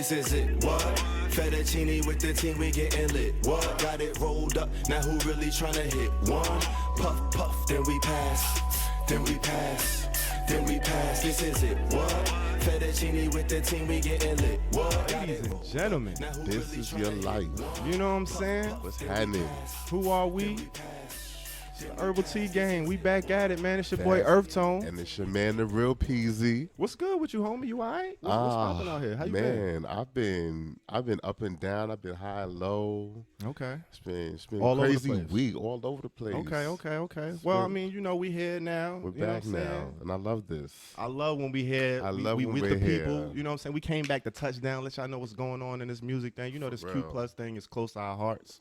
This is it, what? Fettuccine with the team, we getting lit. What? Got it rolled up, now who really tryna hit one? Puff, puff, then we pass, then we pass, then we pass. This is it, what? Fettuccine with the team, we getting lit. What? Ladies and gentlemen, This is your life. you know what I'm saying? What's happening? Who are we? It's the Herbal Tea Gang. We back at it, man. It's your boy EarthTone. And it's your man, the real Peasy. What's good with you, homie? You all right? What's popping out here? How you been? Man, I've been up and down. I've been high and low. Okay. It's been All a over the crazy place. week, all over the place. Okay. Well, I mean, you know, we here now. We're you know back what I'm now, saying? and I love this. I love when we here. I love we when with we're the people. here. You know what I'm saying? We came back to touchdown. Let y'all know what's going on in this music thing. You know, this For Q real. plus thing is close to our hearts.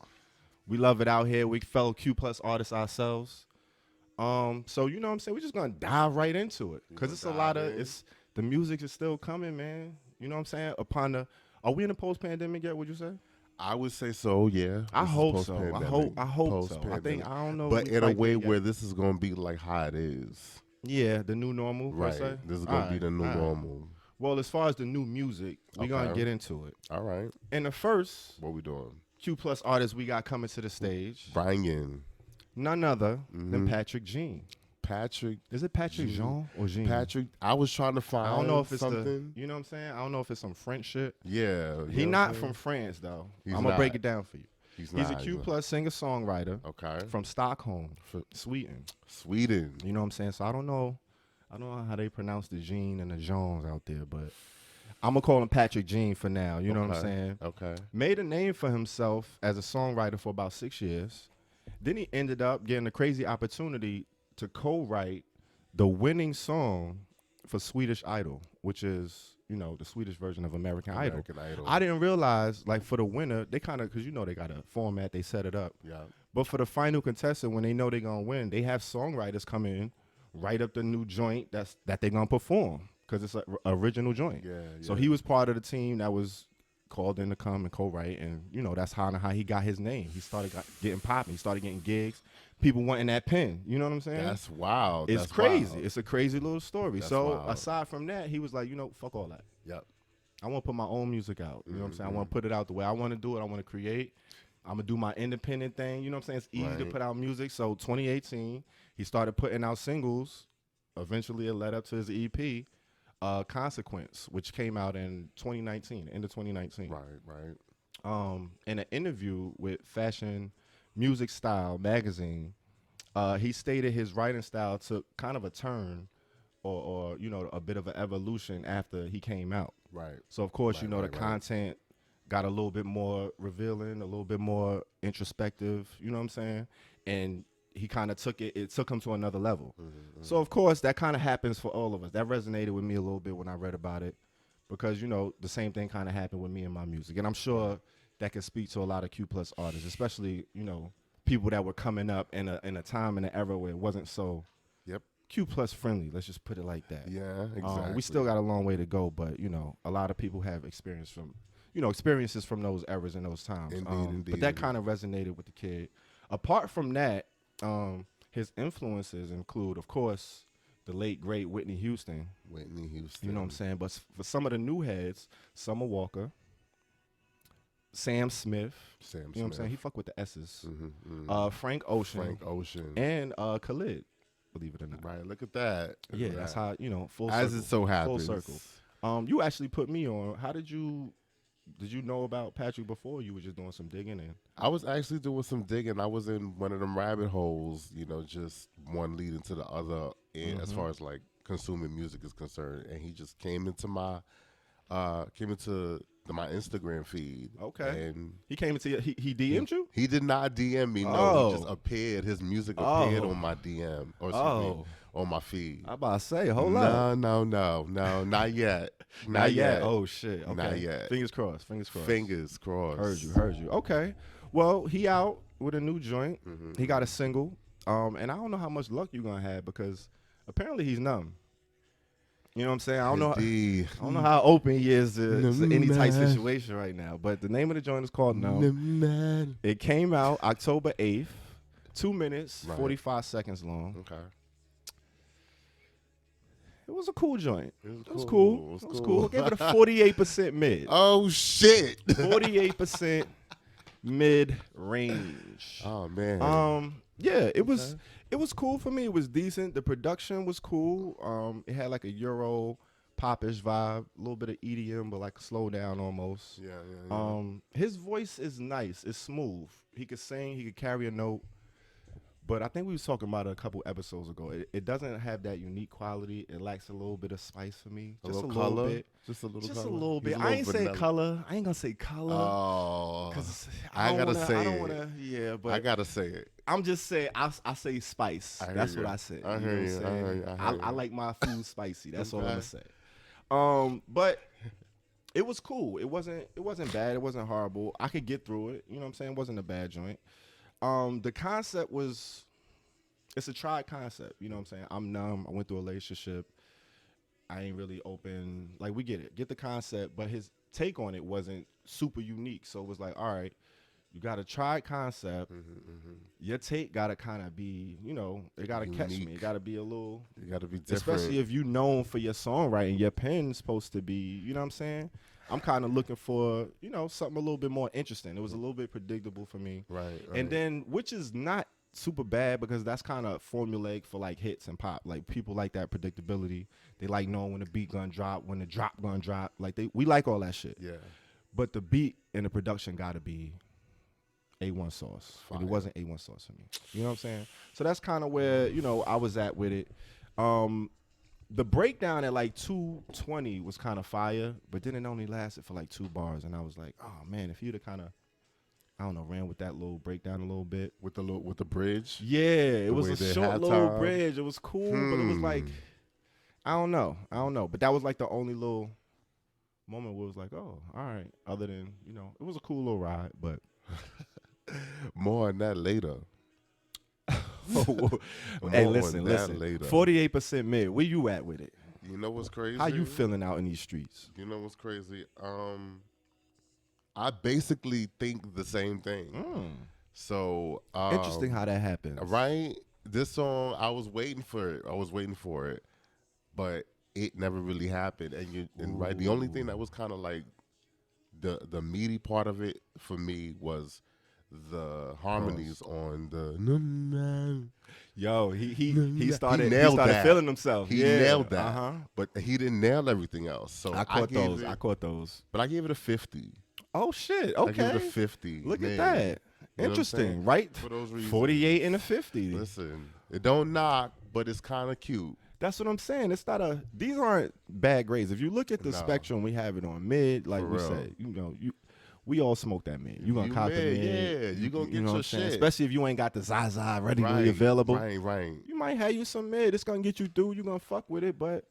We love it out here. We fellow Q plus artists ourselves. So you know what I'm saying? We're just gonna dive right into it because it's a lot of the music is still coming, man. You know what I'm saying? Are we in a post-pandemic yet? Would you say? I would say so, yeah. I This is hope so. post-pandemic. I hope so. I Post-pandemic. think I don't know. But if we in a quite way there yet. where this is going to be like how it is. Yeah, the new normal. Per Right. se? This is going to be the new All right. normal. Well, as far as the new music, we're gonna Okay. get into it. All right. And the first What we doing? Q plus artist we got coming to the stage, Brian. none other than Mhm. Patrik Jean. Patrick. Is it Patrik Jean or Jean? Patrick. I was trying to find I don't know if it's something. you know what I'm saying? I don't know if it's some French shit. Yeah. He you know not what I'm from saying? France though. He's I'm gonna break not. it down for you. He's He's a not. Q plus singer songwriter Okay. from Stockholm, Sweden. Sweden. You know what I'm saying? So I don't know how they pronounce the Jean and the Jones out there, but I'm gonna call him Patrik Jean for now. You know what I'm Okay. saying? Okay. Made a name for himself as a songwriter for about 6 years. Then he ended up getting a crazy opportunity to co-write the winning song for Swedish Idol, which is, you know, the Swedish version of American Idol. American Idol. I didn't realize, like, for the winner, they kind of, because, you know, they got a format, they set it up. Yeah. But for the final contestant, when they know they're going to win, they have songwriters come in, write up the new joint that they're going to perform, because it's an original joint. Yeah. So he was part of the team that was called in to come and co-write, and you know that's how he got his name. He started getting popping. He started getting gigs. People wanting that pen. You know what I'm saying? That's wild. It's That's crazy. wild. It's a crazy little story. That's so wild. aside from that, he was like, you know, fuck all that. Yep. I want to put my own music out. You know what I'm saying? I want to put it out the way I want to do it. I want to create. I'm going to do my independent thing. You know what I'm saying? It's easy to Right. put out music. So 2018, he started putting out singles. Eventually, it led up to his EP, Consequence, which came out in 2019, end of 2019. Right. In an interview with Fashion Music Style magazine, he stated his writing style took kind of a turn or you know, a bit of an evolution after he came out. Right. So, of course, Right, you know, right, the right. content got a little bit more revealing, a little bit more introspective, you know what I'm saying? And he kind of took him to another level. So, of course, that kind of happens for all of us. That resonated with me a little bit when I read about it because, you know, the same thing kind of happened with me and my music. And I'm sure that can speak to a lot of Q plus artists, especially, you know, people that were coming up in a time and an era where it wasn't so Yep. Q plus friendly. Let's just put it like that. Yeah. Exactly. We still got a long way to go, but, you know, a lot of people have experiences from those eras and those times. Indeed, but that kind of resonated with the kid. Apart from that, his influences include, of course, the late, great Whitney Houston. Whitney Houston. You know what I'm saying? But for some of the new heads, Summer Walker, Sam Smith. You know what I'm saying? He fuck with the S's. Frank Ocean. And Khalid, believe it or not. Right. Look at that. Yeah, that's how, you know, full As circle. it so happens. Full circle. You actually put me on. How did you know about Patrik before? You were just doing some digging in? I was actually doing some digging. I was in one of them rabbit holes, you know, just one leading to the other as far as like consuming music is concerned. And he just came into my Instagram feed. Okay. And He came into he DM'd you? he did not DM me. No, Oh. he just appeared. His music appeared Oh. on my DM or Oh. on my feed. I about to say, hold up. No, not yet. Not yet. Oh shit. Okay. Not yet. Fingers crossed. Fingers crossed. Fingers crossed. Heard you. Okay. Well, he out with a new joint. He got a single. And I don't know how much luck you're gonna have because apparently he's numb. You know what I'm saying? I don't know how open he is to any tight situation right now. But the name of the joint is called Numb. It came out October 8th. 2 minutes, 45 seconds long. Okay. It was a cool joint. It was cool. It was cool. I gave it a 48% mid. Oh shit. 48% mid range. Oh man. Yeah, it was cool for me. It was decent. The production was cool. It had like a Euro popish vibe, a little bit of EDM, but like slow down almost. Yeah. His voice is nice. It's smooth. He could sing. He could carry a note. But I think we was talking about it a couple episodes ago. It doesn't have that unique quality. It lacks a little bit of spice for me. Just a little bit. Just a little Just color. a little bit. He's a I little ain't vanilla. say color. I ain't gonna say color. Oh, Cause I gotta say I don't it. wanna. Yeah, but I gotta say it. I'm just saying. I say spice. I hear That's you. what I said. I You know hear what I'm you. I saying? hear you. I hear I you. like my food spicy. That's all I'm Okay. gonna say. But it was cool. It wasn't bad. It wasn't horrible. I could get through it. You know what I'm saying? It wasn't a bad joint. The concept was. It's a tried concept, you know what I'm saying? I'm numb. I went through a relationship. I ain't really open. Like, we get it. Get the concept, but his take on it wasn't super unique. So it was like, all right, you got a tried concept. Your take got to kind of be, you know, it got to catch me. Unique. It got to be a little, You gotta be different. especially if you known for your songwriting. Your pen's supposed to be, you know what I'm saying? I'm kind of looking for, you know, something a little bit more interesting. It was a little bit predictable for me. Right. And then, which is not super bad because that's kind of formulaic for like hits and pop. Like people like that predictability. They like knowing when the beat gonna drop, when the drop gonna drop. Like we like all that shit. Yeah. But the beat and the production gotta be A1 sauce. And it Fire. wasn't A1 sauce for me. You know what I'm saying? So that's kind of where, you know, I was at with it. The breakdown at like 2:20 was kind of fire, but then it only lasted for like 2 bars, and I was like, oh man, if you'd have kind of, I don't know, ran with that little breakdown a little bit. With the bridge. Yeah, it The was way a they short had little time. bridge. It was cool, but it was like, I don't know. But that was like the only little moment where it was like, oh, all right. Other than, you know, it was a cool little ride, but. More on that later. Hey, More listen. on that later. 48% mid. Where you at with it? You know what's crazy? How you feeling out in these streets? You know what's crazy? I basically think the same thing. So Interesting how that happens. right? This song, I was waiting for it, but it never really happened. And right, the only thing that was kind of like the meaty part of it for me was the harmonies on the. Yo, he started nailed that. feeling himself. He Yeah. nailed that, Uh-huh. but he didn't nail everything else. So I caught gave those. it- I caught those. but I gave it a 50. Oh shit. I gave it Okay. a 50. Look man. at that. You know what I'm Interesting, saying? right? For those reasons. 48 and a 50. Listen, it don't knock, but it's kind of cute. That's what I'm saying. It's not these aren't bad grades. If you look at the No. spectrum, we have it on mid, like For we real. said. You know, we all smoke that mid. You gonna You cop the mid, mid. yeah. You gonna get know your what I'm saying? shit. Especially if you ain't got the Zaza readily Right, available. Right. You might have you some mid. It's gonna get you through. You gonna fuck with it, but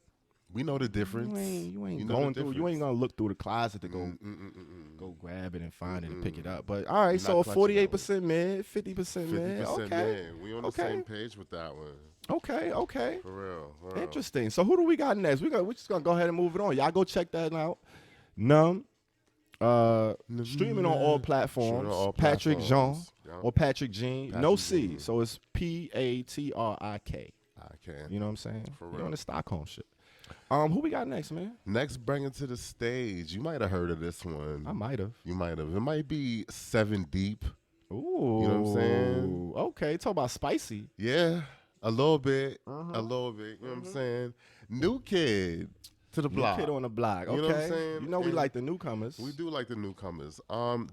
We know the difference. you ain't know the going through. You ain't difference. gonna look through the closet to go Mm-mm. grab it and find it and pick it up. But all right, You're so not clutching 48% mid, 50% mid. 50% Okay, man. We on the Okay. same page with that one. okay. For real. Interesting. So who do we got next? We're just gonna go ahead and move it on. Y'all go check that out. Numb. Streaming on all platforms. Streaming on all Patrik Jean platforms. Yeah. or Patrik Jean. No Patrik C. Jean. So it's Patrik. I can. You know what I'm saying? For You're real. on the Stockholm shit. Who we got next, man? Next, bring it to the stage. You might have heard of this one. I might have. You might have. It might be Sevndeep. Ooh. You know what I'm saying? Okay, talk about spicy. Yeah, a little bit. A little bit. You know what I'm saying? New kid to the New block. kid on the block. Okay. You know what I'm saying? You know we And like the newcomers. We do like the newcomers.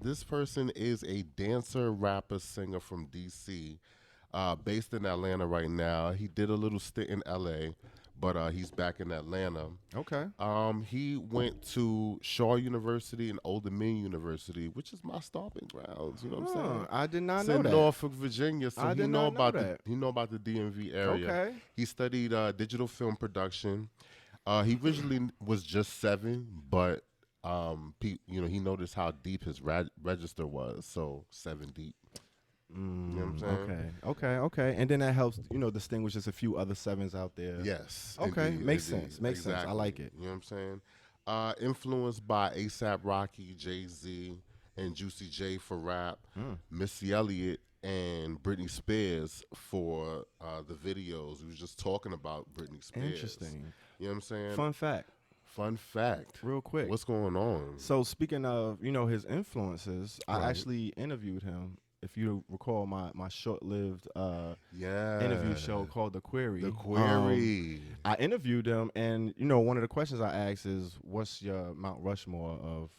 This person is a dancer, rapper, singer from DC, based in Atlanta right now. He did a little stint in LA, but he's back in Atlanta. Okay. He went to Shaw University and Old Dominion University, which is my stomping grounds. You know what I'm saying? I did not It's know in that. Norfolk, Virginia, so I he did know not know about that. he know about the DMV area. Okay. He studied digital film production. He originally was just 7, but he noticed how deep his register was, so Sevndeep. You know what I'm saying? Okay. And then that helps, distinguish just a few other 7s out there. Yes. Okay, indeed, makes indeed. sense. Makes sense. I like it. You know what I'm saying? Influenced by A$AP Rocky, Jay-Z, and Juicy J for rap, Missy Elliott and Britney Spears for the videos. We was just talking about Britney Spears. Interesting. You know what I'm saying? Fun fact, Real quick. What's going on? So speaking of, his influences, Right. I actually interviewed him. If you recall my short-lived interview show called The Query. The Query. I interviewed him, and one of the questions I asked is, "What's your Mount Rushmore of,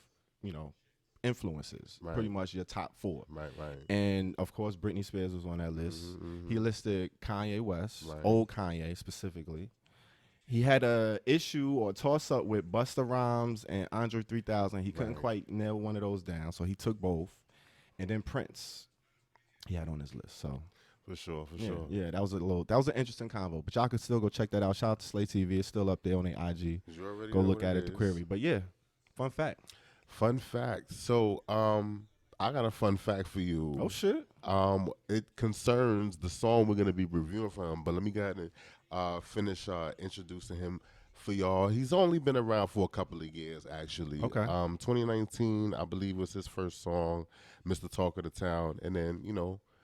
influences? Right. Pretty much your top 4." Right. And of course, Britney Spears was on that list. He listed Kanye West, Right. old Kanye specifically. He had a issue or toss up with Busta Rhymes and Andre 3000. He couldn't quite nail one of those down, so he took both. And then Prince, he had on his list. So For sure. yeah, that was an interesting convo. But y'all can still go check that out. Shout out to Slate TV. It's still up there on their IG. You already Go know look what at it The is. Query. But yeah, fun fact. So, I got a fun fact for you. Oh shit. It concerns the song we're gonna be reviewing for him. But let me go ahead and finish introducing him for y'all. He's only been around for a couple of years, actually. Okay. 2019, I believe, was his first song, Mr. Talk of the Town, and then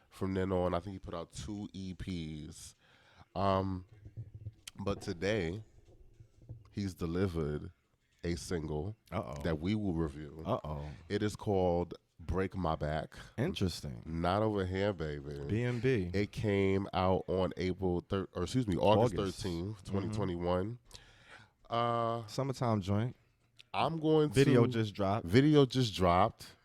from then on, I think he put out 2 EPs. But today, he's delivered a single that we will review. It is called Break My Back. Interesting. Not over here, baby. B&B. It came out on August 13th, 2021. Summertime joint. I'm going Video to... just dropped. Video just dropped.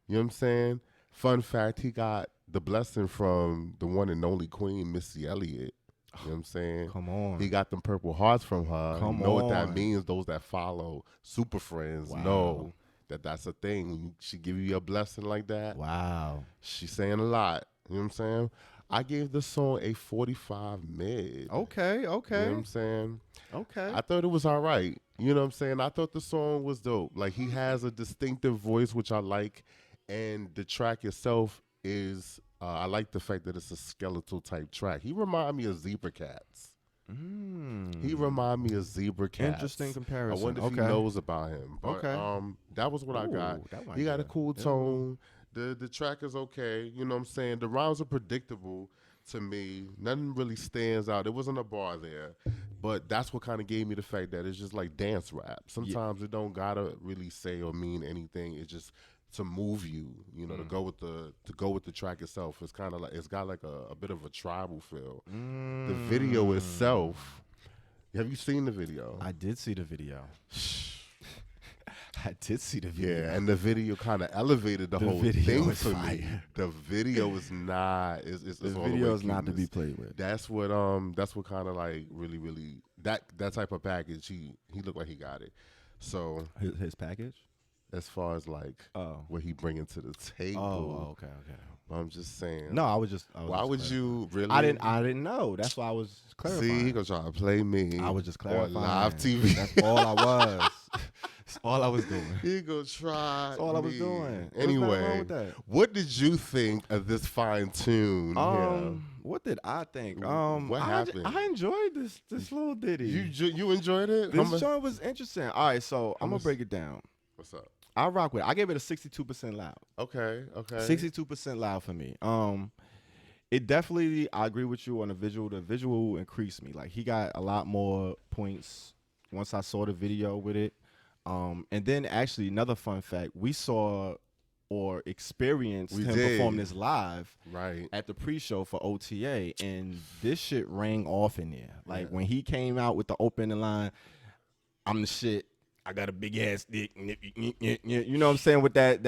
You know what I'm saying? Fun fact, he got the blessing from the one and only queen, Missy Elliott. You know what I'm saying? Come on. He got them purple hearts from her. Come you know what on. that means? Those that follow Super Friends know that that's a thing. She give you a blessing like that. Wow. She's saying a lot. You know what I'm saying? I gave this song a 45 mid. Okay. You know what I'm saying? Okay. I thought it was all right. You know what I'm saying? I thought the song was dope. Like, he has a distinctive voice, which I like. And the track itself is, I like the fact that it's a skeletal type track. He remind me of Zebra Cats. He remind me of Zebra Cats. Interesting comparison. I wonder if he knows about him. But, that was what I got. He got a cool tone. The track is okay. You know what I'm saying? The rhymes are predictable to me. Nothing really stands out. There wasn't a bar there. But that's what kind of gave me the fact that it's just like dance rap. Sometimes it don't gotta really say or mean anything. It's just to move you, to go with the track itself. It's kind of like, it's got like a bit of a tribal feel. The video itself, have you seen the video? I did see the video. I did see the video. Yeah, and the video kind of elevated the whole thing for me. The video is not. The video is not to be played with. That's what kind of like really that type of package. He looked like he got it. So his package, as far as like what he bringing to the table. Oh, okay. I'm just saying. No, I was why would you really? I didn't know. That's why I was clarifying. See, he gonna try to play me. I was just clarifying. On live TV. That's all I was. That's all I was doing. He gonna try. That's all I was doing. Anyway, what did you think of this fine tune? What did I think? What happened? I enjoyed this little ditty. You enjoyed it? This joint was interesting. All right, so I'm gonna break it down. What's up? I rock with it. I gave it a 62% loud. Okay. 62% loud for me. It definitely, I agree with you on the visual. The visual increased me. Like, he got a lot more points once I saw the video with it. And then actually another fun fact, we saw or experienced him perform this live at the pre-show for OTA, and this shit rang off in there. Like, when he came out with the opening line, I'm the shit. I got a big ass dick. You know what I'm saying? With that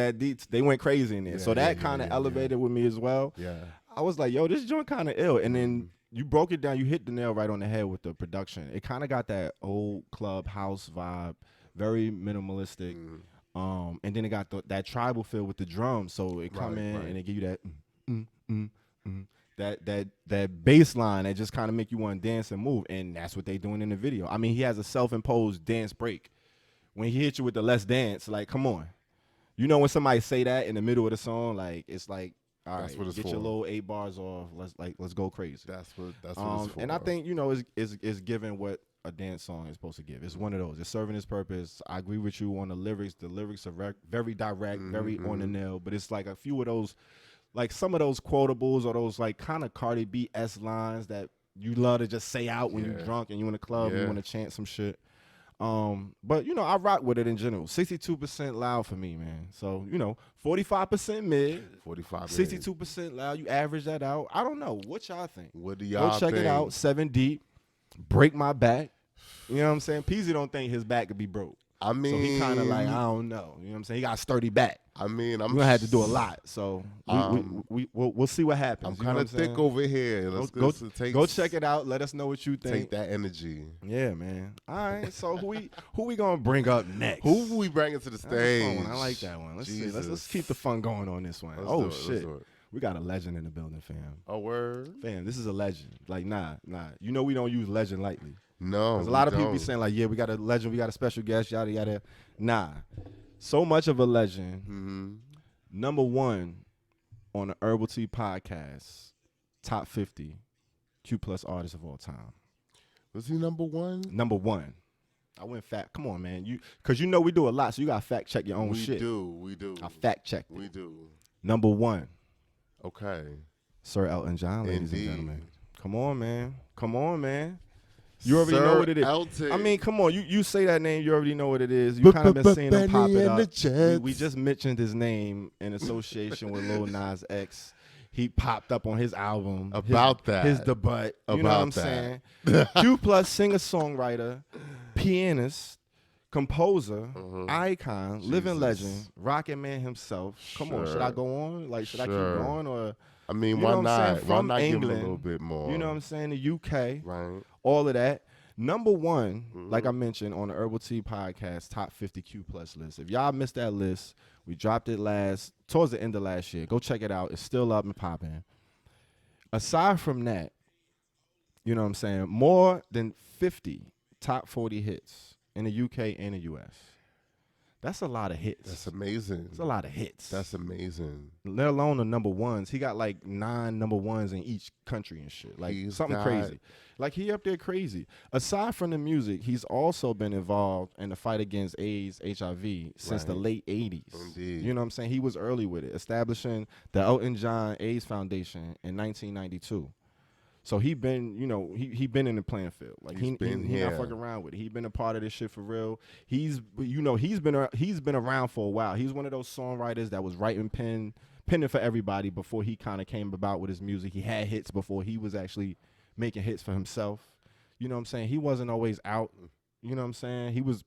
they went crazy in there. So that kind of elevated with me as well. Yeah. I was like, yo, this joint kind of ill. And then you broke it down. You hit the nail right on the head with the production. It kind of got that old club house vibe, very minimalistic. And then it got that tribal feel with the drums. So it come in and it give you that that bass line that just kind of make you want to dance and move. And that's what they doing in the video. I mean, he has a self-imposed dance break. When he hit you with the let's dance, like, come on. You know when somebody say that in the middle of the song, like, it's like, all right, get your little 8 bars off. Let's go crazy. That's what it's for. And I think, is giving what a dance song is supposed to give. It's one of those. It's serving its purpose. I agree with you on the lyrics. The lyrics are very direct, very on the nail. But it's like a few of those, like some of those quotables or those like kind of Cardi B-esque lines that you love to just say out when you're drunk and you in the club and you want to chant some shit. But you know, I rock with it in general. 62% loud for me, man. So, you know, 45% mid, 62% loud. You average that out. I don't know. What y'all think? What do y'all Go check think? it out. Sevndeep, Break My Back. You know what I'm saying? Peasy don't think his back could be broke. I mean, so he kind of like, I don't know. You know what I'm saying? He got a sturdy back. I mean, we're gonna have to do a lot. So we'll see what happens. I'm kind of thick over here. Go check it out. Let us know what you think. Take that energy. Yeah, man. All right. So who we gonna bring up next? Who we bringing to the stage? I like that one. Let's see. Let's keep the fun going on this one. Shit. We got a legend in the building, fam. A word? Fam, this is a legend. Like, nah. You know we don't use legend lightly. No. Because a lot of people be saying, like, yeah, we got a legend, we got a special guest, yada, yada. Nah. So much of a legend. Mm-hmm. Number 1 on the Herbal Tea Podcast, top 50 Q+ artists of all time. Was he number 1? Number 1. I went fact. Come on, man. Because you know we do a lot, so you got to fact check your own shit. We do. I fact checked it. We do. Number 1. Okay. Sir Elton John, ladies Indeed. and gentlemen. Come on, man. You already know what it is. Elton. I mean, come on. You say that name, you already know what it is. You kind of been seeing him pop it up. We just mentioned his name in association with Lil Nas X. He popped up on his album. His debut. You know what I'm saying? Q+ singer-songwriter, pianist, composer, icon, living legend, Rocket Man himself. Come on. Should I go on? Like, should I keep going? Or I mean, you know why not? From why not England, give him a little bit more? You know what I'm saying? The UK. Right. All of that. Number 1, like I mentioned, on the Herbal Tea Podcast, top 50 Q+ list. If y'all missed that list, we dropped it towards the end of last year. Go check it out. It's still up and popping. Aside from that, you know what I'm saying, more than 50 top 40 hits in the UK and the US. That's a lot of hits. That's amazing. That's a lot of hits. That's amazing. Let alone the number 1s. He got like 9 number 1s in each country and shit. Like something crazy. Like he up there crazy. Aside from the music, he's also been involved in the fight against AIDS, HIV since the late 80s. Indeed. You know what I'm saying? He was early with it, establishing the Elton John AIDS Foundation in 1992. So he been, you know, he been in the playing field. Like he not fucking around with it. He been a part of this shit for real. He's been around for a while. He's one of those songwriters that was writing penning for everybody before he kind of came about with his music. He had hits before he was actually making hits for himself. You know what I'm saying? He wasn't always out. You know what I'm saying? He was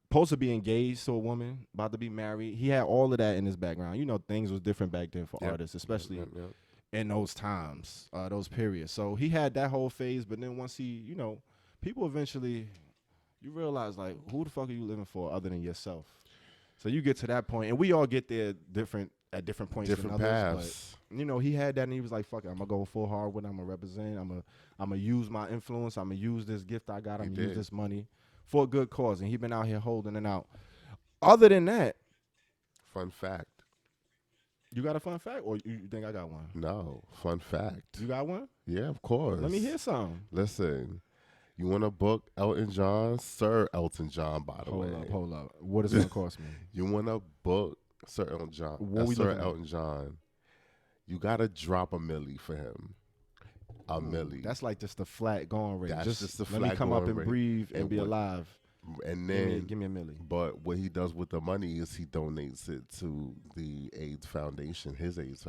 supposed to be engaged to a woman, about to be married. He had all of that in his background. You know, things was different back then for artists, especially in those times, those periods. So he had that whole phase, but then once he, you know, people eventually, you realize, like, who the fuck are you living for other than yourself? So you get to that point, and we all get there at different points. Different than others, paths. But, you know, he had that, and he was like, fuck it, I'm going to go full hard with it. I'm going to represent. I'm going to use my influence. I'm going to use this gift I got. I'm going to use this money for a good cause. And he been out here holding it out. Other than that. Fun fact. You got a fun fact, or you think I got one? No, fun fact. You got one? Yeah, of course. Let me hear some. Listen, you want to book Elton John? Sir Elton John, by the way. Hold up. What is it going to cost me? You want to book Sir Elton John? Sir Elton John. You got to drop $1 million for him. $1 million. That's like just the flat going rate. That's just the flat let me come up and rate. breathe and be alive. And then give me $1 million. But what he does with the money is he donates it to the AIDS Foundation, his AIDS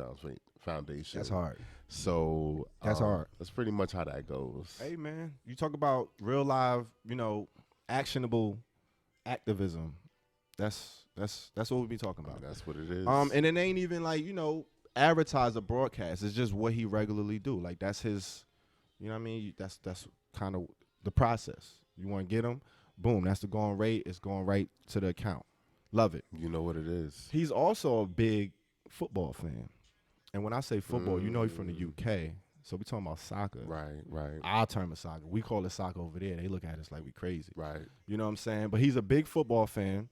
Foundation. That's hard. So that's hard. That's pretty much how that goes. Hey man, you talk about real live, you know, actionable activism. That's what we be talking about. That's what it is. And it ain't even like, you know, advertise or broadcast. It's just what he regularly do. Like that's his, you know what I mean? That's kind of the process. You want to get him. Boom, that's the going rate. It's going right to the account. Love it. You know what it is. He's also a big football fan. And when I say football, you know he's from the UK. So we talking about soccer. Right. Our term of soccer. We call it soccer over there. They look at us like we crazy. Right. You know what I'm saying? But he's a big football fan.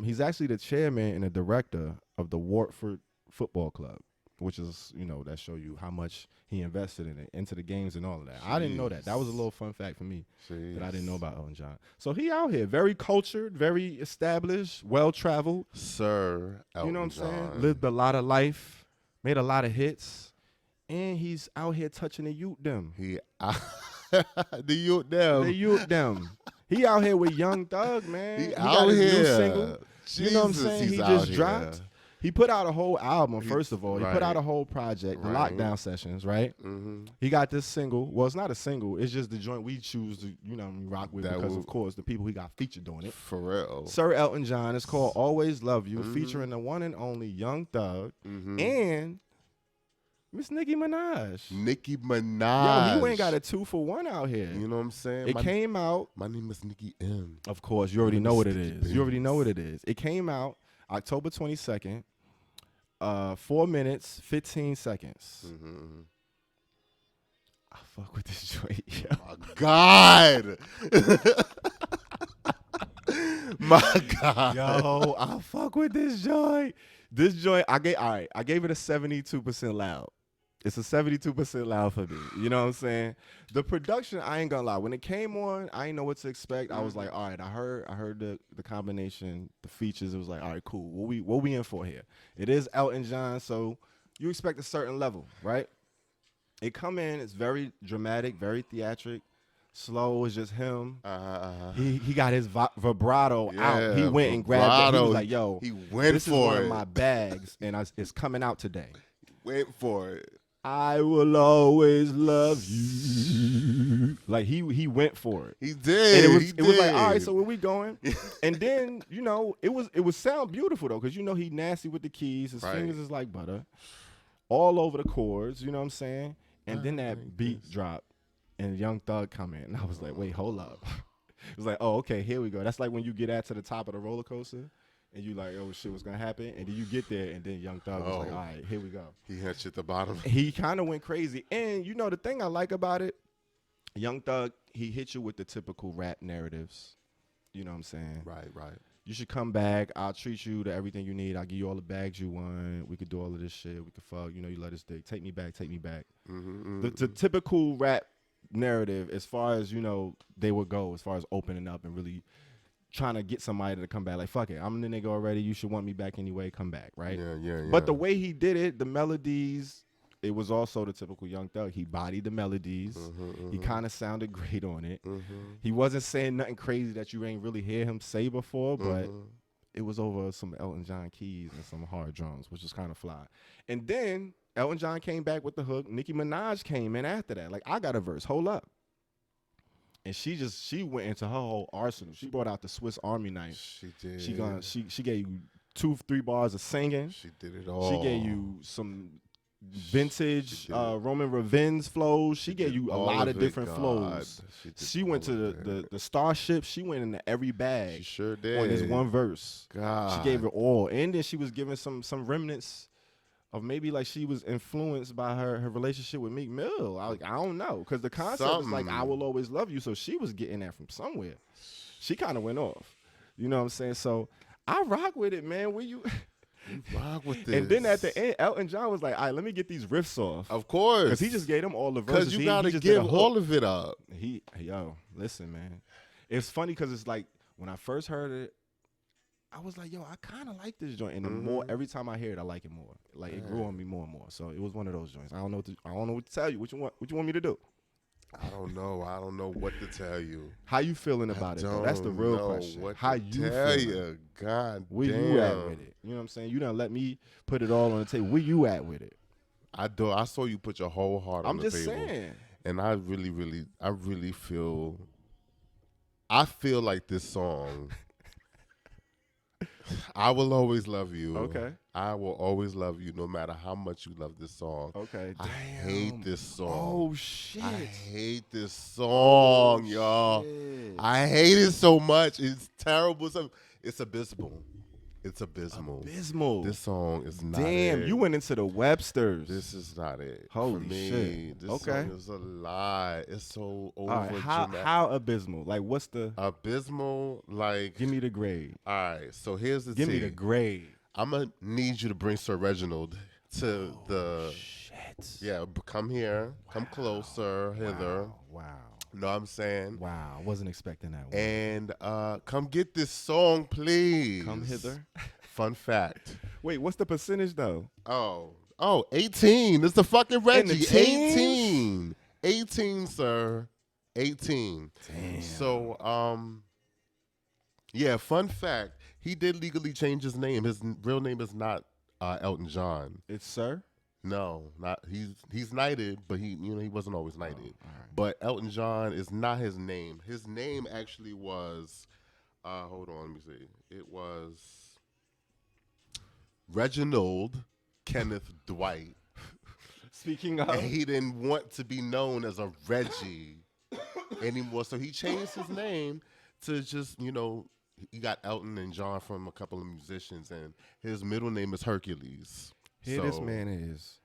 He's actually the chairman and the director of the Watford Football Club, which is, you know, that show you how much he invested in it, into the games and all of that. Jeez. I didn't know that. That was a little fun fact for me that I didn't know about Elton John. So he out here, very cultured, very established, well-traveled. Sir Elton You know what I'm John. saying? Lived a lot of life, made a lot of hits. and he's out here touching the youth them. The youth them. The youth them. He out here with Young Thug, man. He got out his here. new single. You know what I'm Jesus, saying? he's He just out here. dropped. He put out a whole album, first of all. He put right. out a whole project, the Right. Lockdown Sessions, right? Mm-hmm. He got this single. Well, it's not a single. It's just the joint we choose to, rock with That because, will- of course, the people he got featured doing it. For real. Sir Elton John. It's called Always Love You, Mhm. featuring the one and only Young Thug Mm-hmm. and Miss Nicki Minaj. Nicki Minaj. Yo, he ain't got a 2-for-1 out here. You know what I'm saying? It came out. My name is Nicki M. Of course, you already know what it Sticky is. You already Benz. know what it is. It came out October 22nd, 4 minutes, 15 seconds. Mm-hmm. I fuck with this joint, yo. My God. My God. Yo, I fuck with this joint. This joint, I gave it a 72% loud. It's a 72% loud for me. You know what I'm saying? The production, I ain't gonna lie. When it came on, I didn't know what to expect. I was like, all right, I heard the combination, the features. It was like, all right, cool. What we in for here? It is Elton John, so you expect a certain level, right? It come in, it's very dramatic, very theatric. Slow is just him. He got his vibrato out. He went and grabbed it. He was like, yo, he went this is for one it. of my bags, and it's coming out today. Went for it. I will always love you. Like he went for it. He did. And he it was like, did. all right, so where we going? And then, it was sound beautiful though, because he nasty with the keys. His Right. fingers is like butter. All over the chords, you know what I'm saying? And then that like beat this. dropped and Young Thug come in. And I was like, wait, hold up. It was like, oh, okay, here we go. That's like when you get to the top of the roller coaster and you like, oh shit, what's gonna happen? And then you get there and then Young Thug was like, Oh. all right, here we go. He had shit at the bottom. He kind of went crazy. And the thing I like about it, Young Thug, he hit you with the typical rap narratives. You know what I'm saying? Right. You should come back. I'll treat you to everything you need. I'll give you all the bags you want. We could do all of this shit. We could fuck. You let us dick. Take me back. Mm-hmm, The typical rap narrative, as far as, they would go, as far as opening up and really trying to get somebody to come back. Like, fuck it. I'm the nigga already. You should want me back anyway. Come back, right? Yeah. But the way he did it, the melodies, it was also the typical Young Thug. He bodied the melodies. He kind of sounded great on it. He wasn't saying nothing crazy that you ain't really hear him say before, but it was over some Elton John keys and some hard drums, which was kind of fly. And then Elton John came back with the hook. Nicki Minaj came in after that. Like, I got a verse. Hold up. And she went into her whole arsenal. She brought out the Swiss Army knife. She did. She gave you 2-3 bars of singing. She did it all. She gave you some vintage Roman Revenge flows. She gave you a all lot of of it, different God. flows. She went all to of it. the Starship. She went into every bag She sure did. on this one verse. God. She gave it all. And then she was giving some remnants of maybe like she was influenced by her relationship with Meek Mill. I don't know. Because the concept is like, I will always love you. So she was getting that from somewhere. She kind of went off. You know what I'm saying? So I rock with it, man. You rock with this. And then at the end, Elton John was like, all right, let me get these riffs off. Of course. Because he just gave them all the verses. Because you He got to just did a give hook. all of it up. Listen, man. It's funny because it's like, when I first heard it, I was like, yo, I kind of like this joint. And the more, every time I hear it, I like it more. Like, it grew on me more and more. So it was one of those joints. I don't know what to tell you. What you want me to do? I don't know. I don't know what to tell you. How you feeling about it, though? That's the real question. How you tell feeling? you? God Where damn. you at with it? You know what I'm saying? You done let me put it all on the table. Where you at with it? I saw you put your whole heart on the table. I'm just saying. And I really feel like this song, I Will Always Love You. Okay. I will always love you no matter how much you love this song. Okay. I hate this song. Oh, shit. I hate this song, y'all. Shit. I hate it so much. It's terrible. It's abysmal. It's abysmal. Abysmal. This song is not Damn, it. you went into the Websters. This is not it. Holy For me, shit. This Okay. song is a lie. It's so over All right, how abysmal? Like, what's the? abysmal. Like, Give me the grade. all right. So here's the Give me tea. the grade. I'm gonna need you to bring Sir Reginald to the. Shit. Yeah, come here. Come closer, hither. Wow. Know what I'm saying? Wow. I wasn't expecting that one. And come get this song, please. Come hither. Fun fact. Wait, what's the percentage though? Oh, Oh, 18. It's the fucking Reggie. the teens? 18. 18, sir. 18. Damn. So, yeah, fun fact. He did legally change his name. His real name is not Elton John. It's Sir? No, not he's knighted, but he wasn't always knighted. All right. But Elton John is not his name. His name actually was hold on, let me see. It was Reginald Kenneth Dwight. Speaking of, And he didn't want to be known as a Reggie anymore. So he changed his name to just, he got Elton and John from a couple of musicians, and his middle name is Hercules. here this man is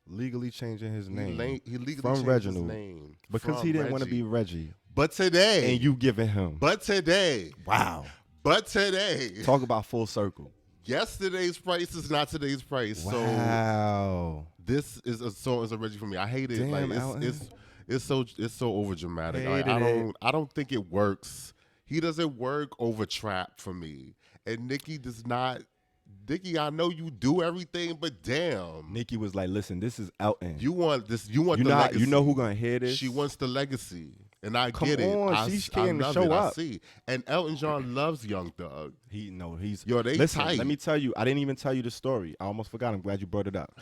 legally changing his name He legally from changed Reginald his name because he didn't want to be Reggie. But today, And you giving him. but today, Wow. talk about full circle. yesterday's price is not today's price. So Wow. this is a song is a Reggie for me. I hate it. Damn, like Elton. it's so over dramatic. Like, Hated it. I don't think it works. He doesn't work over trap for me. And Nicki does not. Nicki, I know you do everything, but damn, Nicki was like, listen, this is Elton. you want this. You want You the know, legacy. you know who gonna hear this? She wants the legacy, and I Come get it. on, she's scared to love show it. I up. see. And Elton John loves Young Thug. He's Yo, they listen, tight. let me tell you, I didn't even tell you the story. I almost forgot. I'm glad you brought it up.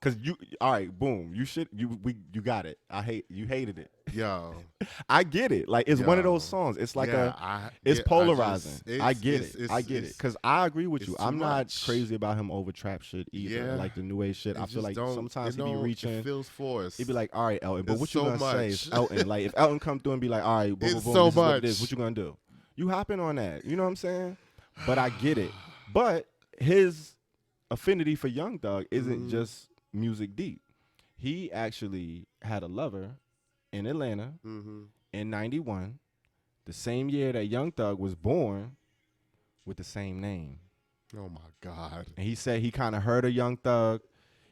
Cause all right, boom. You got it. You hated it. Yo, I get it. Like it's one of Yo. those songs. It's like yeah, it's I polarizing. just- I get it's- it. I get it. it's- Cause I agree with you. it's I'm too not much. crazy about him over trap shit either. Yeah. Like the new age shit. it I feel just like don't- sometimes it he be don't- reaching. It feels forced. He'd be like, all right, Elton, but It's what you so gonna say is much. Elton. Like if Elton come through and be like, all right, boom, It's boom, boom, so this is what it much. is. What you gonna do? You hopping on that. You know what I'm saying? But I get it. But his affinity for Young Thug isn't just music deep. He actually had a lover in Atlanta in 91, the same year that Young Thug was born, with the same name. Oh my God. And he said he kind of heard of Young Thug.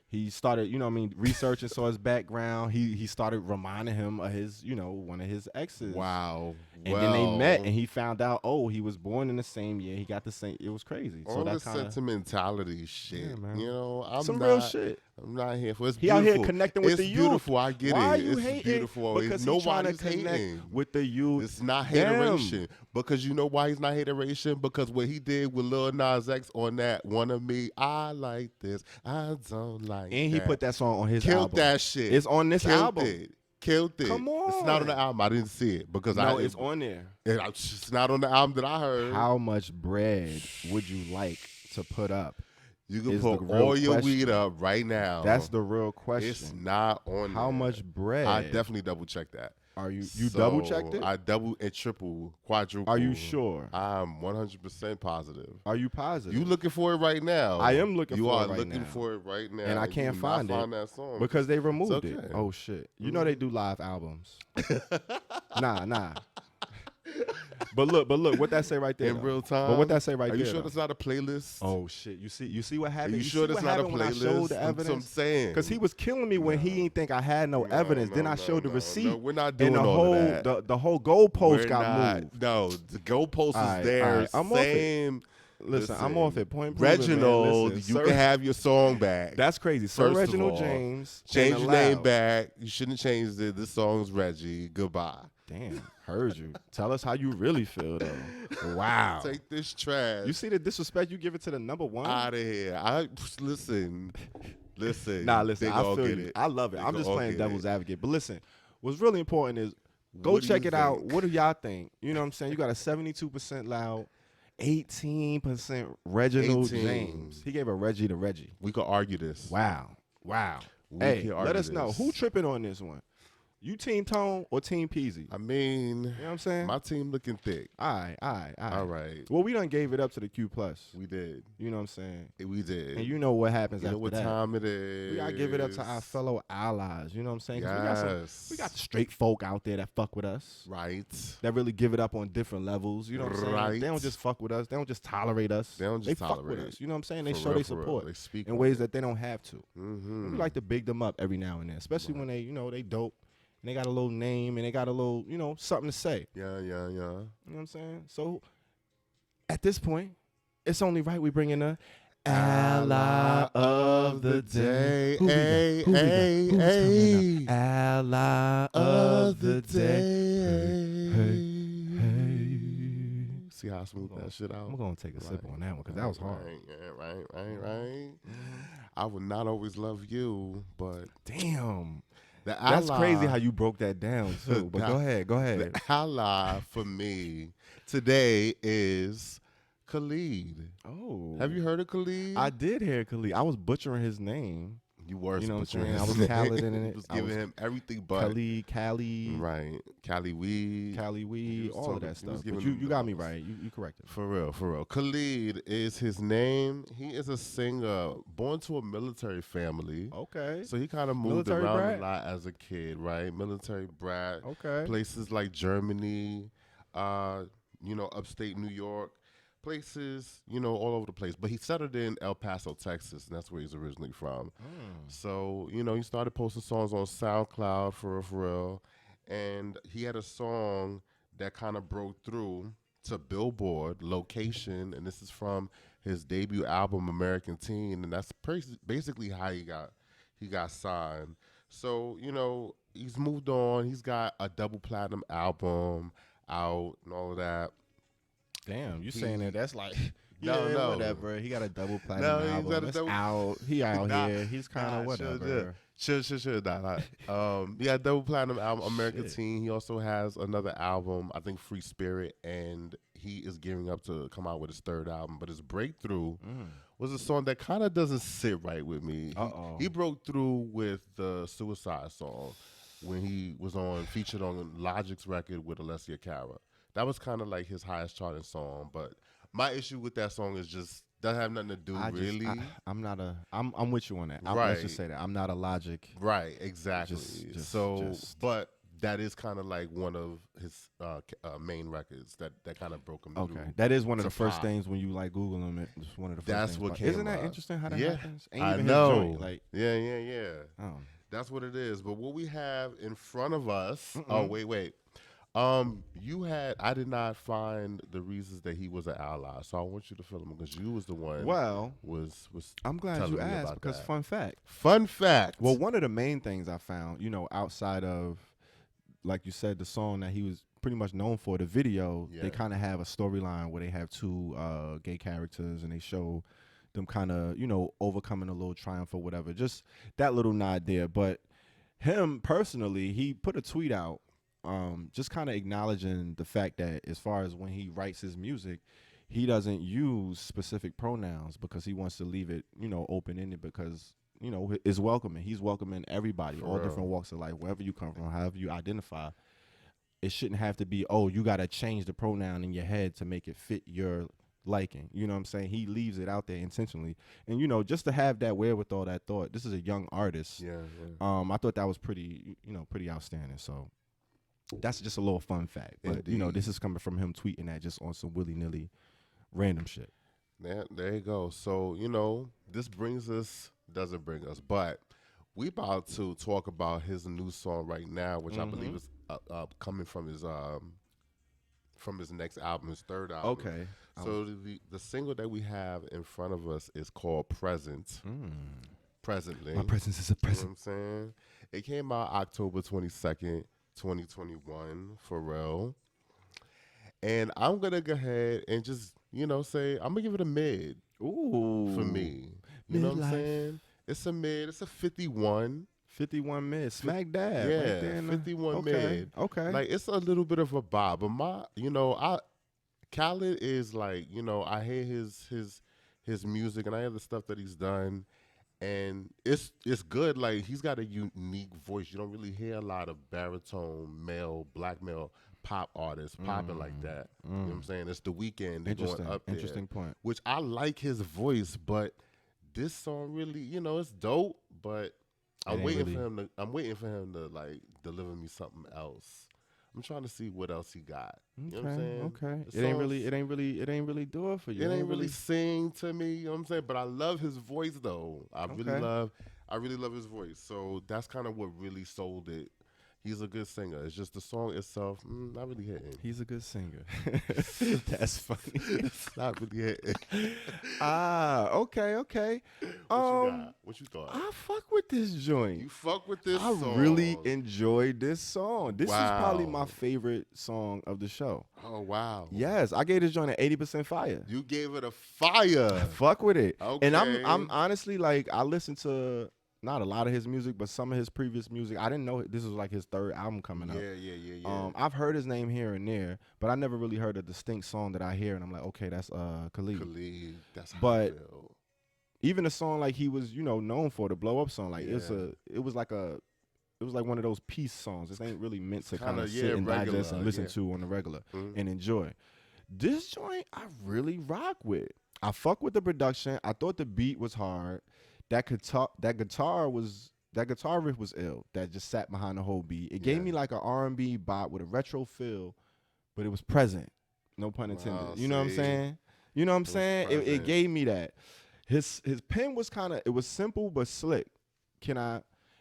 He started, researching, saw his background. He started reminding him of his, one of his exes. Wow. And then they met, and he found out, he was born in the same year. He got the same. It was crazy. all So that this kind of sentimentality shit. Yeah, man. I'm some not, real shit. I'm not here for it. It's He out beautiful. here connecting with it's the youth. beautiful. I get Why it. you It's hating? beautiful. Because he's trying to Nobody's connect hating. with the youth. It's not Them. hateration. Because you know why he's not hateration? Because what he did with Lil Nas X on that One of Me, I like this, I don't like And he that. put that song on his Killed album. that shit. It's on this Killed album. It. Killed it. Come It's not on on. the album. I didn't see it because No, it's on there. It's not on the album that I heard. How much bread would you like to put up? You can is put the real all your question. weed up right now. That's the real question. It's not on How there. much bread? I definitely double checked that. Are you So, double checked it? I double and triple, quadruple. Are you sure? I'm 100% positive. Are you positive? You looking for it right now? I am looking you for are it right looking now. for it right now, And I You can't will find not it find that song because they removed okay. it. Oh shit! You know they do live albums. Nah. But look, what that say right there? in though? real time. But what that say right Are there? you sure though? that's not a playlist? Oh shit! You see what Are happened? you see sure what that's not a happened when I playlist? showed the That's what I'm evidence. saying. Because he was killing me when he didn't think I had no evidence. Then I showed the receipt. No, we're not doing and the all whole of that. the whole goalpost We're got not- moved. No, the goalpost All is right, there. all right, I'm off it. Same. Listen, I'm off it. Point proven, man. Reginald, Listen, you Sir- can have your song back. That's crazy. Sir First of Reginald all, James. Change and your name Allowed. back. You shouldn't have changed it. This song's Reggie. Goodbye. Damn, heard you. Tell us how you really feel, though. Wow. Take this trash. You see the disrespect you give it to the number one? out of here. Listen. Nah, listen, They I all feel get you. it. I love it. They I'm just all playing get devil's it. advocate. But listen, what's really important is go What do check you it out. think? What do y'all think? You know what I'm saying? You got a 72% loud, 18% Reginald 18. James. He gave a Reggie to Reggie. We could argue this. Wow. We Hey, can let argue us know. this. Who tripping on this one? You Team Tone or Team Peasy? I mean, You know what I'm saying? my team looking thick. All right. All right. Well, we done gave it up to the Q+. We did. You know what I'm saying? We did. And you know what happens You know after what that. time it is. We gotta give it up to our fellow allies. You know what I'm saying? 'Cause Yes. we got the straight folk out there that fuck with us. Right. That really give it up on different levels. You know what I'm saying? Right. They don't just fuck with us. They don't just tolerate us. They don't just fuck with tolerate. us. You know what I'm saying? They For show real, their for real. support They speak in on ways it. that they don't have to. Mm-hmm. We like to big them up every now and then, especially when they, they dope and they got a little name and they got a little, something to say. Yeah. You know what I'm saying? So at this point, it's only right we bring in a Ally of the day. Hey, Who we got? hey, Who's coming hey. up? Ally of the day. Hey. See how I smooth that shit out? I'm going to take a sip on that one because that was hard. Right. I would not always love you, but Damn. the That's ally, crazy how you broke that down, too. But go ahead. the ally for me today is Khalid. Oh. Have you heard of Khalid? I did hear Khalid. I was butchering his name. You were, You know what I'm butchering saying? I his was name. Khalid in it. Was I giving was him everything but Cali, right. Cali weed. Cali weed, was all of talking- that he was stuff. But giving you got me those. right. You corrected me. For real. Khalid is his name. He is a singer born to a military family. Okay. So he kind of moved Military around brat? a lot as a kid, right? Military brat. Okay. Places like Germany, upstate New York, places, all over the place. But he settled in El Paso, Texas, and that's where he's originally from. So, he started posting songs on SoundCloud for real. And he had a song that kind of broke through to Billboard Location, and this is from his debut album American Teen, and that's basically how he got signed. So, he's moved on. He's got a double platinum album out and all of that. Damn, you saying that? That's like No. whatever. He got a double platinum he's album. got a It's double- out. He out Nah, here. He's kind of whatever. Sure. Yeah, double platinum album, American Shit. Teen. He also has another album, I think Free Spirit, and he is gearing up to come out with his third album. But his breakthrough was a song that kind of doesn't sit right with me. He broke through with the Suicide song when he was featured on Logic's record with Alessia Cara. That was kind of like his highest charting song. But my issue with that song is just doesn't have nothing to do I'm with you on that. Right. Let's just say that I'm not a Logic. Right, exactly. But that is kind of like one of his main records that kind of broke him through. Okay, that is one of to the first pop. things when you like Google them. It's one of the first That's things. what But came Isn't that up. interesting how that Yeah, happens? Ain't I even know. His joint. Like, yeah. oh. That's what it is. But what we have in front of us. Oh, wait. I did not find the reasons that he was an ally, so I want you to fill him because you was the one. Well, was I'm glad telling you me asked about because that. fun fact. Well, Well, one of the main things I found, outside of, like you said, the song that he was pretty much known for, the video, Yeah. they kind of have a storyline where they have two gay characters and they show them kind of, overcoming a little triumph or whatever. Just that little nod there. But him personally, he put a tweet out just kind of acknowledging the fact that as far as when he writes his music, he doesn't use specific pronouns because he wants to leave it, open-ended because, it's welcoming. He's welcoming everybody, For all real. different walks of life, wherever you come from, however you identify. It shouldn't have to be, oh, you got to change the pronoun in your head to make it fit your liking. You know what I'm saying? He leaves it out there intentionally. And, just to have that wherewithal, that thought, this is a young artist. yeah. I thought that was pretty outstanding. So that's just a little fun fact. But, Indeed. this is coming from him tweeting that just on some willy-nilly random shit. There you go. So, this doesn't bring us, but we about to talk about his new song right now, which I believe is coming from his next album, his third album. Okay. So the single that we have in front of us is called Present. Presently. My presence is a You know present. what I'm saying? It came out October 22nd, 2021, for real. And I'm going to go ahead and just, say, I'm going to give it a mid Ooh. for me. You know what I'm Midlife. saying? It's a mid. It's a 51. 51 mid. Smack dab. Yeah, right there in the- 51 okay. mid. Okay. Like, it's a little bit of a bob. But Khalid is like, I hear his music and I hear the stuff that he's done. And it's good. Like, he's got a unique voice. You don't really hear a lot of baritone, black male pop artists popping like that. You know what I'm saying? It's The Weeknd. They're going up there. Interesting point. Which I like his voice, but this song really, it's dope, but I'm ain't waiting really- for him to like deliver me something else. I'm trying to see what else he got. You know what I'm saying? Okay. The It ain't songs- really do it for you. It ain't really sing to me, you know what I'm saying? But I love his voice though. I really love his voice. So that's kind of what really sold it. He's a good singer. It's just the song itself, not really hitting. He's a good singer. That's funny. It's not really hitting. Okay. What you got? What you thought? I fuck with this joint. You fuck with this song. I really enjoyed this song. This is probably Wow. my favorite song of the show. Oh, wow. Yes, I gave this joint an 80% fire. You gave it a fire. Fuck with it. Okay. And I'm honestly like, I listened to not a lot of his music, but some of his previous music. I didn't know this was like his third album coming up. Yeah. I've heard his name here and there, but I never really heard a distinct song that I hear and I'm like, okay, that's Khalid. Khalid, that's how I But feel. even a song like he was, known for, the blow up song, like it was like one of those peace songs. This ain't really meant to kind of sit and digest and listen to on the regular and enjoy. This joint I really rock with. I fuck with the production. I thought the beat was hard. That guitar riff was ill. That just sat behind the whole beat. It gave me like an R&B bop with a retro feel, but it was present. No pun intended. Wow, you know what I'm saying? You know what I'm saying? It gave me that. His pen was it was simple but slick.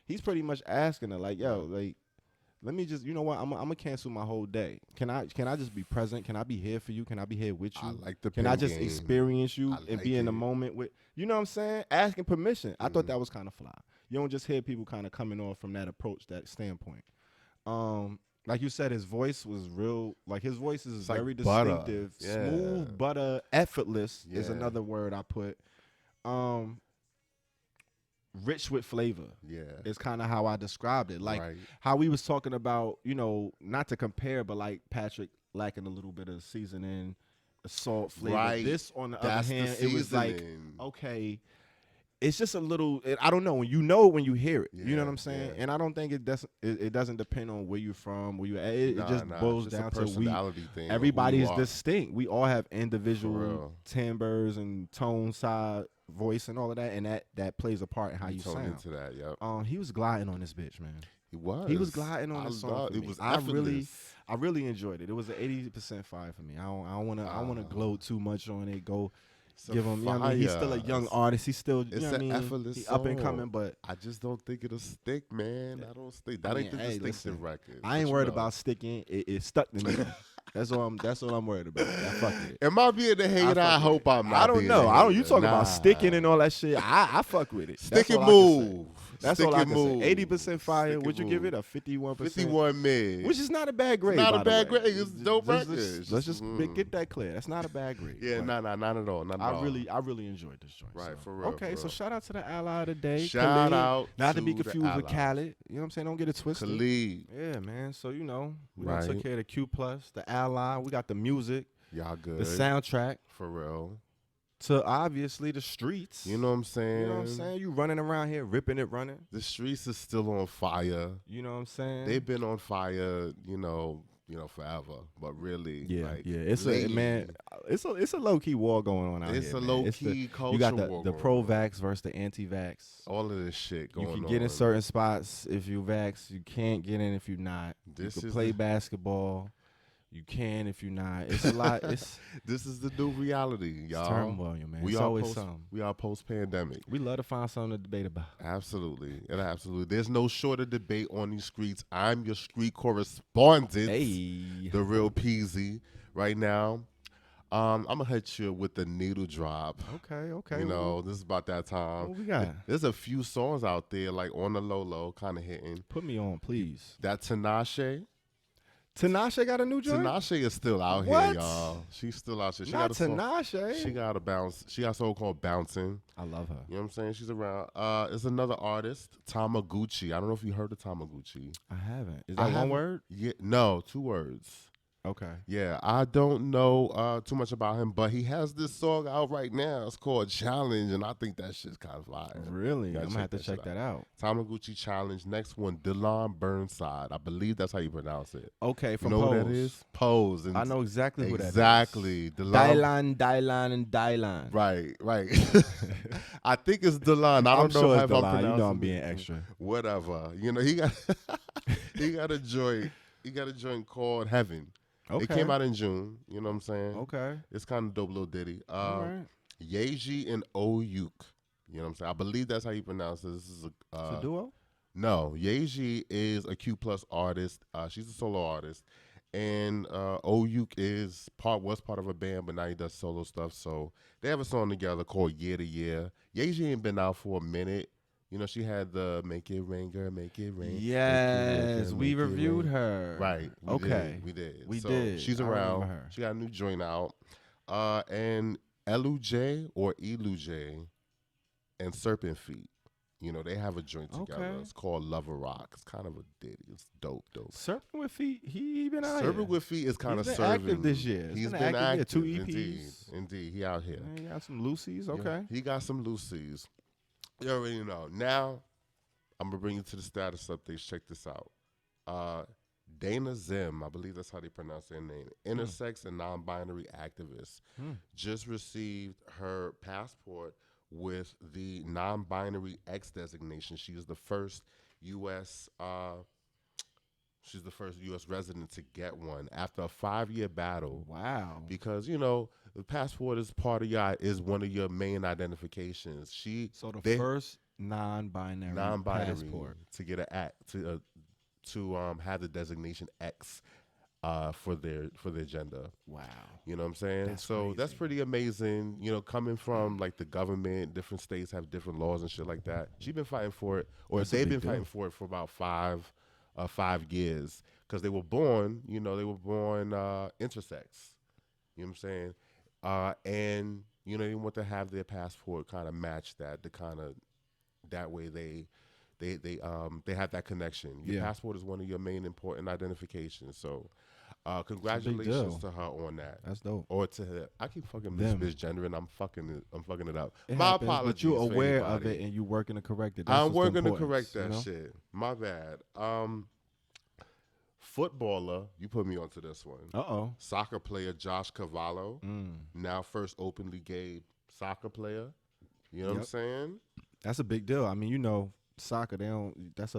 He's pretty much asking her like, yo, like, let me just, you know what? I'm gonna cancel my whole day. Can I just be present? Can I be here for you? Can I be here with you? I like the Can pen I just game. experience you and like be in the it. moment with, you know what I'm saying? Asking permission. I thought that was kind of fly. You don't just hear people kind of coming off from that approach, that standpoint. Like you said, his voice was real. Like his voice is like very butter. distinctive, Yeah. smooth, butter, effortless is Yeah. another word I put. Rich with flavor. Yeah. Is kind of how I described it. Like Right. how we was talking about, not to compare, but like Patrik lacking a little bit of seasoning, salt flavor. Right. This, on the That's other hand, the it was like, seasoning. okay, it's just a little. I don't know. When you know it when you hear it, you know what I'm saying. Yeah. And I don't think it doesn't depend on where you're from, where you at. It just Nah, boils it's just down a to personality thing. everybody is this. distinct. We all have For individual real. timbres and tone, side, voice, and all of that, and that plays a part in how you tone sound. into that. Yep. He was gliding on this bitch, man. He was. He was gliding on this song. For It me. was I effortless. really enjoyed it. It was an 80% fire for me. I don't want to gloat too much on it. It's a Give him. You know what I mean? He's still a fire. young artist. He's still. It's You know what I an mean? effortless He up and song. coming, but I just don't think it'll stick, man. I don't think that ain't the hey, distinctive listen, record. I ain't but worried you know. about sticking. It stuck to me. That's all I'm worried about. I fuck with it. Am I being a hater? I hope I'm not. I don't being know. a I don't. You hater. talking about Nah. sticking and all that shit? I fuck with it. Stick That's and all I can say. move. That's Stick all I and can say. move. 80% fire. Stick Would you and give it move. a 51%? 51 mid. Which is not a bad grade. not a by the bad way. grade. It's a dope Let's record. just- It's Let's just, just get that clear. That's not a bad grade. Yeah, but not at all. Not at all. I really enjoyed this joint. Right, so. for real, Okay, for so real. shout out to the ally of the day. Shout Khalid. out Not to be to the confused with ally. Khalid. You know what I'm saying? Don't get it twisted. Khalid. Yeah, man. So we Right. took care of the Q Plus, the ally. We got the music, Y'all good. the soundtrack, For real. to obviously the streets. You know what I'm saying? You know what I'm saying? You running around here, ripping it, running. The streets is still on fire. You know what I'm saying? They've been on fire, forever. But really, Yeah, like, yeah. It's lately, it's a low key war going on out here. It's a man. low It's key culture You got war the going pro on. vax versus the anti vax. All of this shit You going on. can get in certain spots if you vax. You can't get in if you're not. This you can is play the- basketball. You can if you're not. It's a lot. It's This is the new reality, y'all. turmoil, man. We It's are always post, something. We are post pandemic. We love to find something to debate about. Absolutely. And absolutely. There's no shorter debate on these streets. I'm your street correspondent, Hey. the real Peasy, right now. I'm gonna hit you with the needle drop. Okay. This is about that time. What we got? There's a few songs out there, like on the low, kind of hitting. Put me on, please. That Tinashe. Tinashe got a new joint? Tinashe is still out What? here, y'all. She's still out here. She Not got a song. Tinashe. She got a bounce. She got a song called Bouncing. I love her. You know what I'm saying? She's around. It's another artist, Tamaguchi. I don't know if you heard of Tamaguchi. I haven't. Is I that one haven't- word? Yeah, no, 2 words. Okay. Yeah, I don't know too much about him, but he has this song out right now. It's called Challenge, and I think that shit's kind of fire. Really? Gotta I'm gonna have to check shit that out. Tamaguchi Challenge. Next one, Dylan Burnside. I believe that's how you pronounce it. Okay, You from know Pose. what that is? Pose. And I know exactly who that is. exactly. Dylan. Dylan, and Dylan. Right. I think it's Dylan. I I'm don't know sure how it's I'm Dylan. You know I'm pronouncing being it. extra. Whatever. He got he got a joint. He got a joint called Heaven. Okay. It came out in June. You know what I'm saying? Okay. It's kind of dope little ditty. All right. Yeji and Oyuk. You know what I'm saying? I believe that's how you pronounce it. This is It's a duo? No, Yeji is a Q plus artist. She's a solo artist, and Oyuk was part of a band, but now he does solo stuff. So they have a song together called Year to Year. Yeji ain't been out for a minute. You know, she had the Make It Rain, Girl, Make It Rain. Yes, we reviewed rain. her. Right. We did. We so did. She's I around. remember her. She got a new joint out. And Elu or Elu and Serpent Feet. You know, they have a joint together. Okay. It's called Lover Rock. It's kind of a ditty. It's dope. Serpent with Feet, he been out Serpent here. with Feet is kind of He's serving. been active this year. He's been been active. 2 EPs. Indeed. He out here. Yeah, he got some Lucy's. Okay. Yeah, he got some Lucy's. You already know. Now, I'm going to bring you to the status updates. Check this out. Dana Zim, I believe that's how they pronounce their name, intersex and non-binary activist, just received her passport with the non-binary X designation. She is the first U.S. Resident to get one after a 5-year battle. Wow. Because the passport is is one of your main identifications. The first non-binary passport to get to have the designation X for their gender. Wow. You know what I'm saying? That's so crazy. that's pretty amazing. Coming from like the government, different states have different laws and shit like that. She's been fighting for it, or they've been fighting for it for about 5 years because they were born. Intersex. You know what I'm saying? And they want to have their passport kind of match that, to kind of that way they have that connection. Your passport is one of your main important identifications. So congratulations to her on that. That's dope. Or to her. I keep fucking misgendering. I'm fucking it up. It My happens, apologies. but you're aware for of anybody. it and you're working to correct it. That's I'm what's working to important, correct that shit. My bad. Footballer, you put me onto this one. Uh-oh. Soccer player Josh Cavallo, now first openly gay soccer player. You know what I'm saying? That's a big deal. I mean, soccer, that's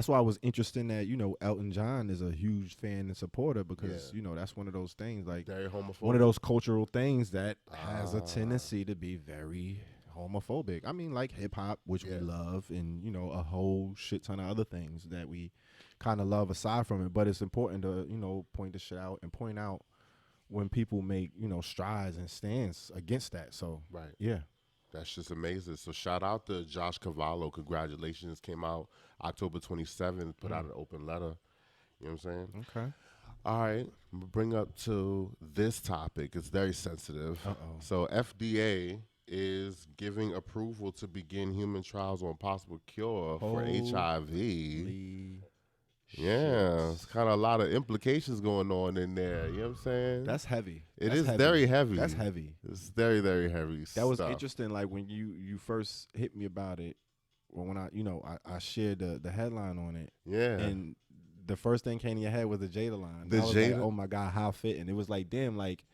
why I was interested in that, Elton John is a huge fan and supporter because, that's one of those things, like very homophobic. One of those cultural things that has a tendency to be very homophobic. I mean, like hip hop, which we love, and, a whole shit ton of other things that we kind of love aside from it. But it's important to, point this shit out and point out when people make, strides and stands against that. So, right. Yeah. That's just amazing. So shout out to Josh Cavallo. Congratulations. Came out October 27th, put out an open letter. You know what I'm saying? Okay. All right. I'm going to bring up to this topic. It's very sensitive. Uh-oh. So FDA is giving approval to begin human trials on possible cure for HIV. Yeah, it's kind of a lot of implications going on in there. You know what I'm saying? That's heavy. It is very heavy. That's heavy. It's very, very heavy. That was interesting. Like when you first hit me about it, or when I shared the headline on it. Yeah. And the first thing came in your head was the Jada line. The I was Jada. like, oh my God, how fitting. It was like, damn, like,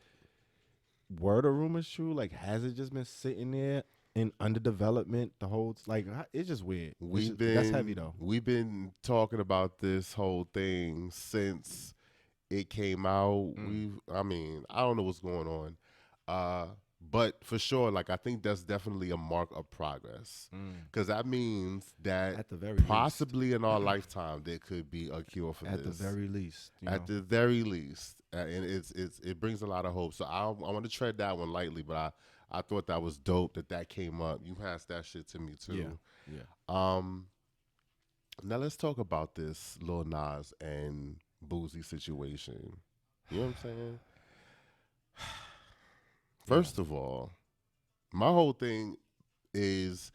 word or rumors true? Like, has it just been sitting there in underdevelopment the whole, like, it's just weird. That's heavy though. We've been talking about this whole thing since it came out. I don't know what's going on. But for sure, like, I think that's definitely a mark of progress. Because that means that at the very possibly in our lifetime, there could be a cure for at this. The very least. At the very least. And it brings a lot of hope. So I want to tread that one lightly, but I thought that was dope that came up. You passed that shit to me too. Yeah. Now let's talk about this Lil Nas and Boozy situation. You know what I'm saying? First of all, my whole thing is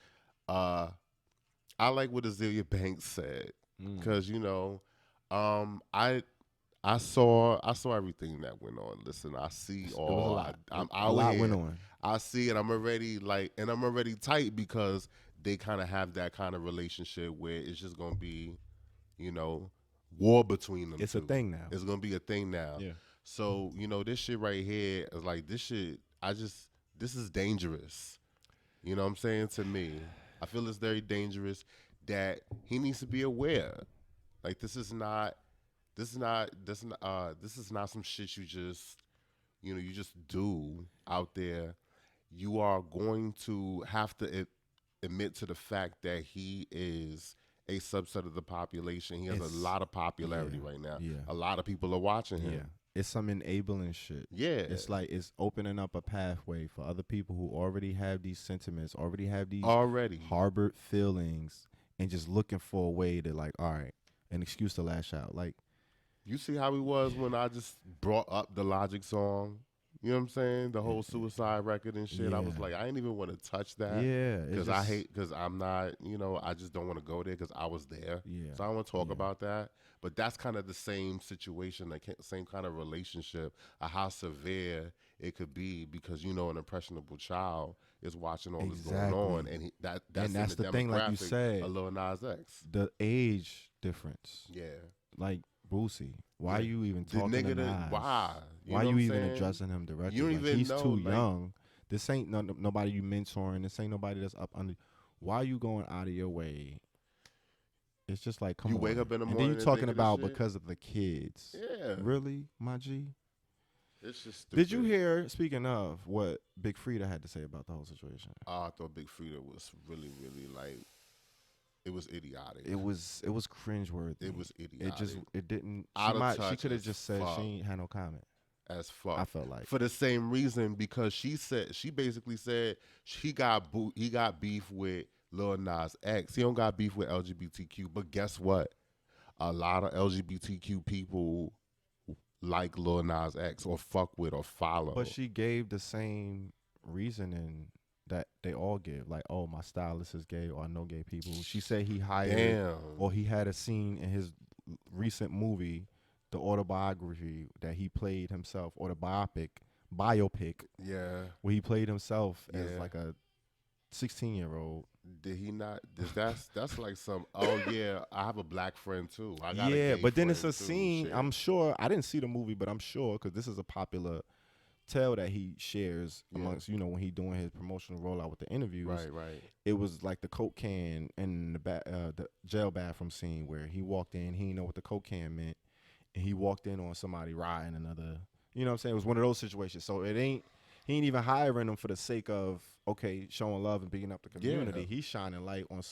I like what Azealia Banks said because I saw everything that went on. Listen, I see all. A lot went on. I see it. I'm already tight because they kind of have that kind of relationship where it's just gonna be, war between them. It's two. a thing now. It's gonna be a thing now. Yeah. So this shit right here is like this shit. This is dangerous. You know what I'm saying? To me, I feel it's very dangerous that he needs to be aware. Like this is not some shit you just do out there. You are going to have to admit to the fact that he is a subset of the population. He has a lot of popularity right now. Yeah. A lot of people are watching him. Yeah. It's some enabling shit. Yeah. It's like it's opening up a pathway for other people who already have these sentiments, already have these harbored feelings, and just looking for a way to like, all right, an excuse to lash out. Like, you see how he was when I just brought up the Logic song? You know what I'm saying? The whole Suicide record and shit. Yeah. I was like, I ain't even want to touch that. Yeah. Because I'm not, I just don't want to go there because I was there. Yeah. So I don't want to talk about that. But that's kind of the same situation, same kind of relationship, how severe it could be because, an impressionable child is watching all this going on. And that's the thing, like you said, of Lil Nas X. The age difference. Yeah. Like, Boosie, why are you even talking to Nas? Why? Why you even addressing him directly? You don't even he's know, too young. This ain't nobody you mentoring. This ain't nobody that's up under. Why are you going out of your way? It's just like, come on. You wake up in the morning and then you talking think of about this shit? because of the kids. Yeah. Really, my G? It's just stupid. Did you hear, speaking of, what Big Frida had to say about the whole situation? I thought Big Frida was really, really like, it was idiotic. It was cringeworthy. It was idiotic. It didn't. She could have just said she ain't had no comment. As fuck. I felt like for the same reason because she basically said he got beef with Lil Nas X. He don't got beef with LGBTQ. But guess what? A lot of LGBTQ people like Lil Nas X or fuck with or follow. But she gave the same reasoning that they all give, like, oh, my stylist is gay, or I know gay people. She said he hired, or he had a scene in his recent movie, the autobiography that he played himself, or the biopic, yeah, where he played himself as like a 16-year-old. Did he not? That's like some. Oh yeah, I have a black friend too. I got yeah, a gay but then it's friend a too. scene. Shit. I'm sure I didn't see the movie, but I'm sure because this is a popular tale that he shares amongst when he doing his promotional rollout with the interviews. Right. It was like the Coke can in the jail bathroom scene where he walked in. He didn't know what the Coke can meant, and he walked in on somebody riding another. You know what I'm saying? It was one of those situations. So he ain't even hiring them for the sake of showing love and beating up the community. He's shining light on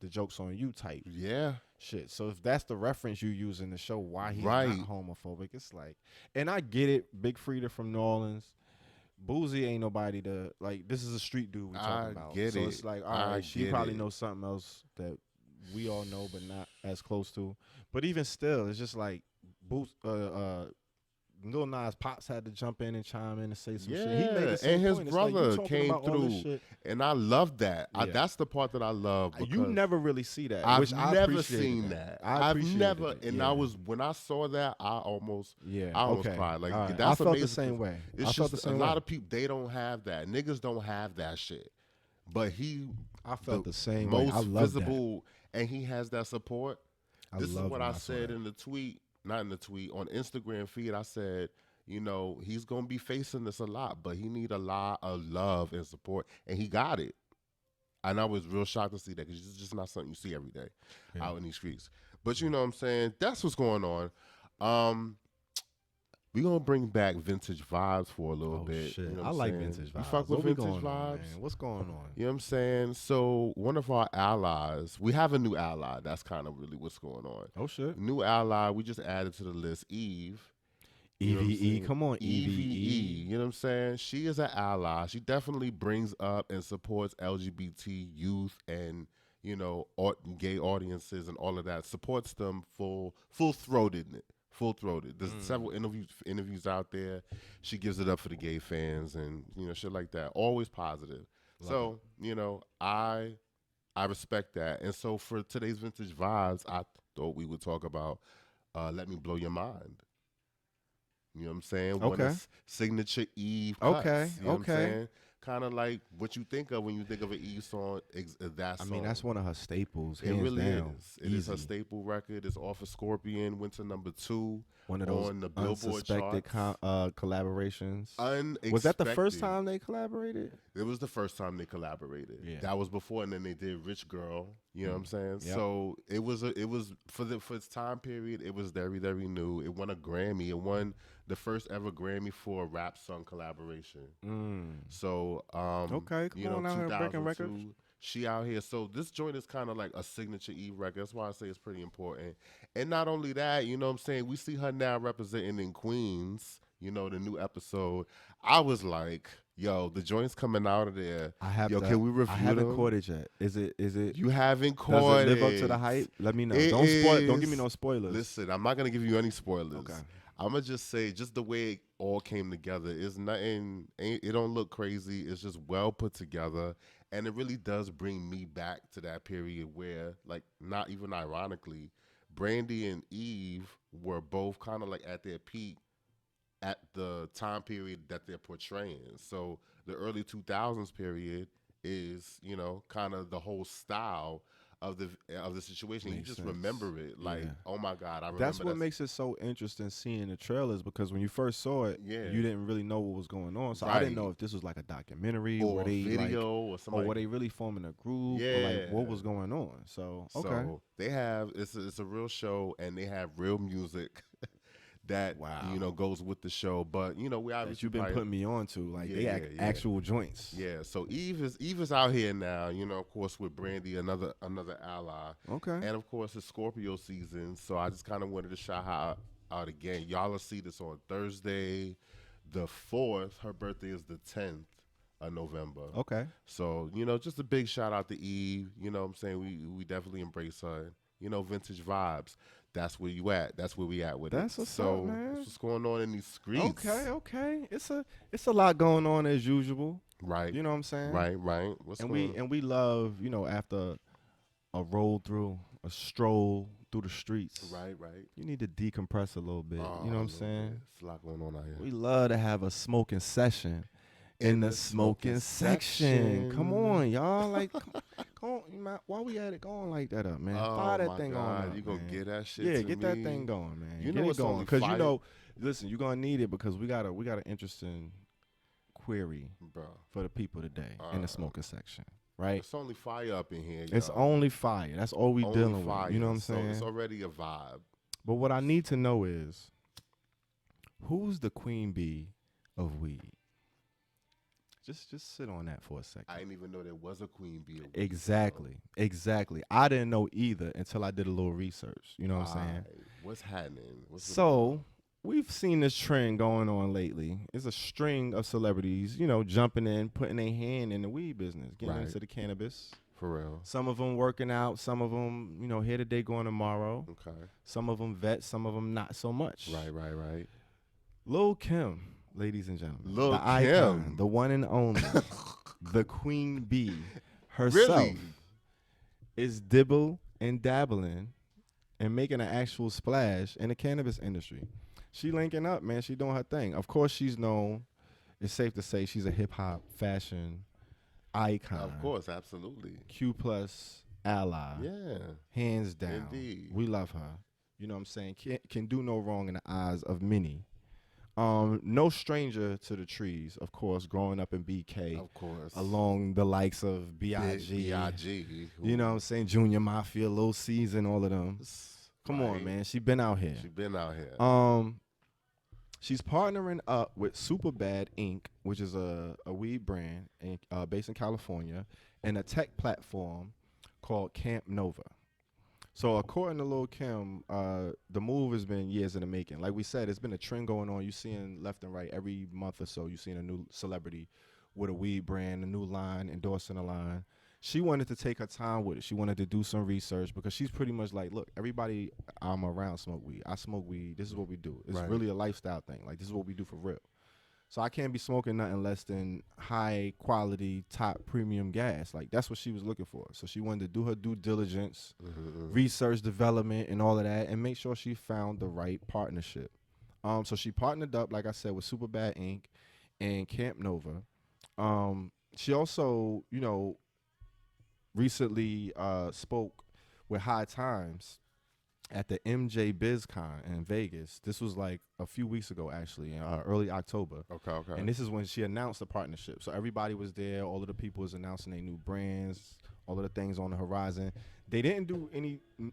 the jokes on you type. Yeah. Shit. So if that's the reference you using to show why he's right. not homophobic, it's like, and I get it. Big Frida from New Orleans. Boosie ain't nobody to like. This is a street dude we talking about. Get so it. It's like, all right, she probably knows something else that we all know, but not as close to. But even still, it's just like Lil Nas Pops had to jump in and chime in and say some shit. He made the same and his point. brother like, came through, and I love that. Yeah. That's the part that I love. You never really see that. I've never seen that. I've never, it. and yeah. I was when I saw that, I almost cried. Like right. that's I felt amazing. the same way. It's just a lot of people they don't have that. Niggas don't have that shit. But I felt the same way. Most I love visible, that. And he has that support. This is what I said in the tweet, not in the tweet on Instagram feed. I said, he's going to be facing this a lot, but he need a lot of love and support, and he got it. And I was real shocked to see that because it's just not something you see every day out in these streets. But you know what I'm saying? That's what's going on. We're going to bring back vintage vibes for a little bit. Shit. You know I like vintage vibes. You fuck with vintage vibes? Man? What's going on? You know what I'm saying? So one of our allies, we have a new ally. That's kind of really what's going on. Oh, shit. New ally, we just added to the list, Eve. EVE, come on, EVE. You know what I'm saying? She is an ally. She definitely brings up and supports LGBT youth and, gay audiences and all of that. Supports them full-throated. There's several interviews out there. She gives it up for the gay fans and, shit like that. Always positive. Love it. I respect that. And so for today's vintage vibes, I thought we would talk about Let Me Blow Your Mind. You know what I'm saying? Okay. One of signature Eve cuts. Okay. You know what I'm saying? Kind of like what you think of when you think of an Eve song. That song. I mean, that's one of her staples. It really down. is. It is her staple record. It's off of Scorpion. Went to #2. One of those on the Billboard unsuspected charts. Collaborations. Unexpected. Was that the first time they collaborated? It was the first time they collaborated. Yeah. That was before, and then they did Rich Girl. You know what I'm saying? Yep. So it was for its time period. It was very, very new. It won a Grammy. It won the first ever Grammy for a rap song collaboration. So, Okay, come on out here breaking records. She out here. So this joint is kind of like a signature Eve record. That's why I say it's pretty important. And not only that, you know what I'm saying? We see her now representing in Queens, you know, the new episode. I was like, yo, the joint's coming out of there. Can we review I haven't them? caught it yet. Is it? You haven't caught it. Does it live up to the hype? Let me know. Don't give me no spoilers. Listen, I'm not gonna give you any spoilers. Okay. I'm gonna just say, just the way it all came together is nothing. It don't look crazy. It's just well put together, and it really does bring me back to that period where, like, not even ironically, Brandy and Eve were both kind of like at their peak at the time period that they're portraying. So the early 2000s period is, you know, kind of the whole style of the situation. Makes you just sense. remember it like, oh my God, I remember. That's what makes it so interesting seeing the trailers, because when you first saw it, you didn't really know what was going on. So I didn't know if this was like a documentary or a video like, or something. Or were they really forming a group? Yeah. Or like what was going on? So okay. So they have it's a real show, and they have real music that you know goes with the show. But you know, we obviously you've been putting me on to, like, they actual joints. Yeah. So Eve is out here now, you know, of course, with Brandy, another ally. Okay. And of course it's Scorpio season, so I just kind of wanted to shout her out again. Y'all will see this on Thursday the 4th. Her birthday is the 10th of November. Okay. So, you know, just a big shout out to Eve. You know what I'm saying? We definitely embrace her. You know, vintage vibes. That's where you at. That's where we at with That's it. what's up, man. That's what's going on in these streets. Okay. It's a lot going on as usual. Right. You know what I'm saying? Right. We love, you know, after a roll through, a stroll through the streets. Right. You need to decompress a little bit. You know what I'm saying? It's a lot going on out here. We love to have a smoking session in the smoking section. Come on, y'all. Like, come on, man. Why we at it? Go on, like that up, man. Fire that thing on up, you gonna man. get that shit? Yeah, to get me. that thing going, man. You get know it going, because you fire. know. Listen, you're gonna need it, because we got an interesting query Bro. for the people today in the smoking section, right? It's only fire up in here. It's only fire. That's all we dealing with. You know what I'm saying? So it's already a vibe. But what I need to know is, who's the queen bee of weed? Just sit on that for a second. I didn't even know there was a queen bee. Exactly. I didn't know either until I did a little research. You know what I'm saying? What's happening? We've seen this trend going on lately. It's a string of celebrities, you know, jumping in, putting their hand in the weed business, getting into the cannabis. For real. Some of them working out, some of them, you know, here today, going tomorrow. Okay. Some of them vets, some of them not so much. Right. Lil' Kim, ladies and gentlemen. Lil' the Kim. icon, the one and only, the queen bee herself, Really? is dibble and dabbling and making an actual splash in the cannabis industry. She linking up, man. She doing her thing. Of course, she's known. It's safe to say she's a hip-hop fashion icon. Of course, absolutely. Q+ ally. Yeah. Hands down. Indeed. We love her. You know what I'm saying? Can do no wrong in the eyes of many. No stranger to the trees, of course, growing up in BK. Of course. Along the likes of B.I.G. B.I.G. You know what I'm saying? Junior Mafia, Lil Season, all of them. Come on, man. She been out here. She's partnering up with Superbad Inc., which is a weed brand based in California, and a tech platform called Camp Nova. So according to Lil' Kim, the move has been years in the making. Like we said, it's been a trend going on. You're seeing left and right every month or so. You're seeing a new celebrity with a weed brand, a new line, endorsing a line. She wanted to take her time with it. She wanted to do some research, because she's pretty much like, look, everybody I'm around smoke weed. I smoke weed. This is what we do. It's really a lifestyle thing. Like, this is what we do for real. So I can't be smoking nothing less than high quality, top premium gas. Like, that's what she was looking for. So she wanted to do her due diligence, research, development, and all of that, and make sure she found the right partnership. So she partnered up, like I said, with Superbad Inc. and Camp Nova. She also, you know, recently spoke with High Times at the MJ BizCon in Vegas. This was like a few weeks ago, actually, in early October. Okay. And this is when she announced the partnership. So everybody was there. All of the people was announcing their new brands, all of the things on the horizon. They didn't do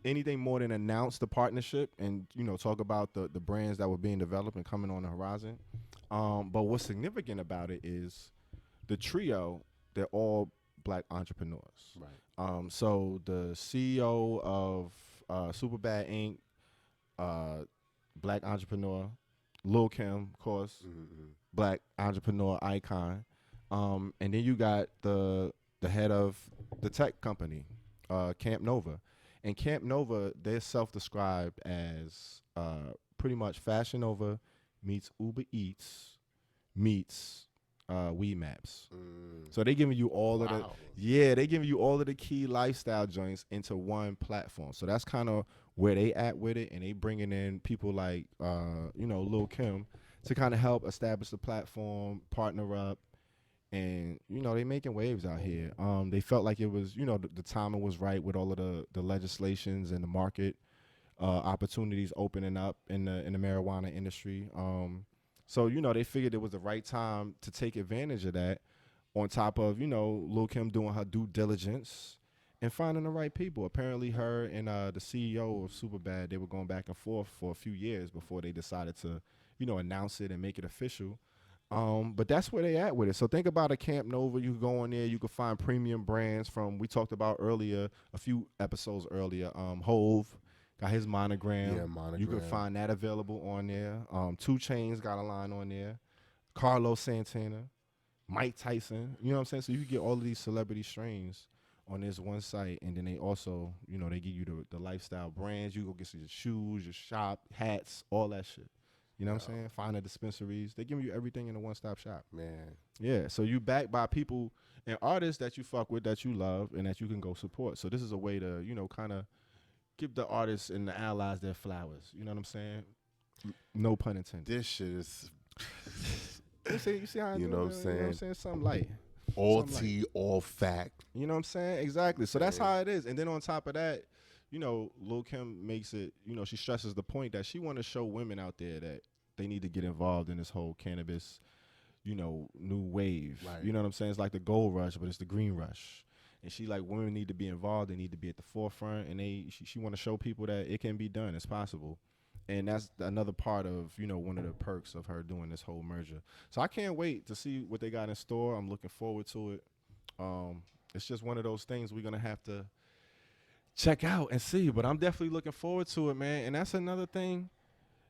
anything more than announce the partnership and, you know, talk about the brands that were being developed and coming on the horizon. But what's significant about it is the trio, they're all Black entrepreneurs. Right. So the CEO of Superbad Inc., Black entrepreneur, Lil Kim, of course, Black entrepreneur icon. And then you got the head of the tech company, Camp Nova. And Camp Nova, they're self-described as pretty much Fashion Nova meets Uber Eats meets Weed Maps. So they giving you all of they giving you all of the key lifestyle joints into one platform. So that's kind of where they at with it, and they bringing in people like you know, Lil Kim to kind of help establish the platform, partner up. And, you know, they making waves out here. They felt like it was, you know, the timing was right with all of the legislations and the market opportunities opening up in the marijuana industry. So, you know, they figured it was the right time to take advantage of that, on top of, you know, Lil Kim doing her due diligence and finding the right people. Apparently her and the CEO of Superbad, they were going back and forth for a few years before they decided to, you know, announce it and make it official. But that's where they at with it. So think about a Camp Nova. You can go on there. You can find premium brands from, we talked about earlier, a few episodes earlier. Hove got his monogram. Yeah, monogram. You can find that available on there. 2 Chainz got a line on there. Carlos Santana, Mike Tyson. You know what I'm saying? So you can get all of these celebrity strains on this one site. And then they also, you know, they give you the lifestyle brands. You go get your shoes, your shop, hats, all that shit. You know what I'm saying? Find the dispensaries. They give you everything in a one-stop shop. Man. Yeah, so you backed by people and artists that you fuck with, that you love, and that you can go support. So this is a way to, you know, kind of give the artists and the allies their flowers. You know what I'm saying? No pun intended. This shit is... you see how I you do know it, what I'm saying? You know what I'm saying? Something light. All Something tea, all fact. You know what I'm saying? Exactly. So that's how it is. And then on top of that, you know, Lil Kim makes it, you know, she stresses the point that she want to show women out there that they need to get involved in this whole cannabis, you know, new wave. Right. You know what I'm saying? It's like the gold rush, but it's the green rush. And she like, women need to be involved. They need to be at the forefront. And she want to show people that it can be done. It's possible. And that's another part of, you know, one of the perks of her doing this whole merger. So I can't wait to see what they got in store. I'm looking forward to it. It's just one of those things we're going to have to check out and see. But I'm definitely looking forward to it, man. And that's another thing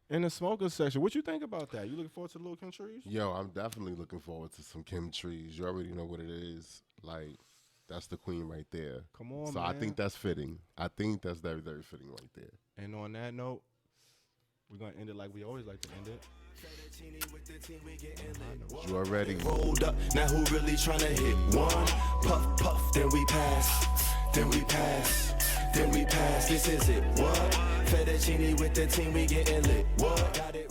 in the Smokin Section. What you think about that? You looking forward to the Lil Kim trees? Yo, I'm definitely looking forward to some Kim trees. You already know what it is. Like, that's the queen right there. Come on, so man. I think that's fitting. I think that's very, very fitting right there. And on that note, we're going to end it like we always like to end it. You already rolled up. Now who really tryna hit one? Puff, puff, then we pass. Then we pass. Then we pass. This is it. What? Fettuccine with the team, we getting lit. What? Got it.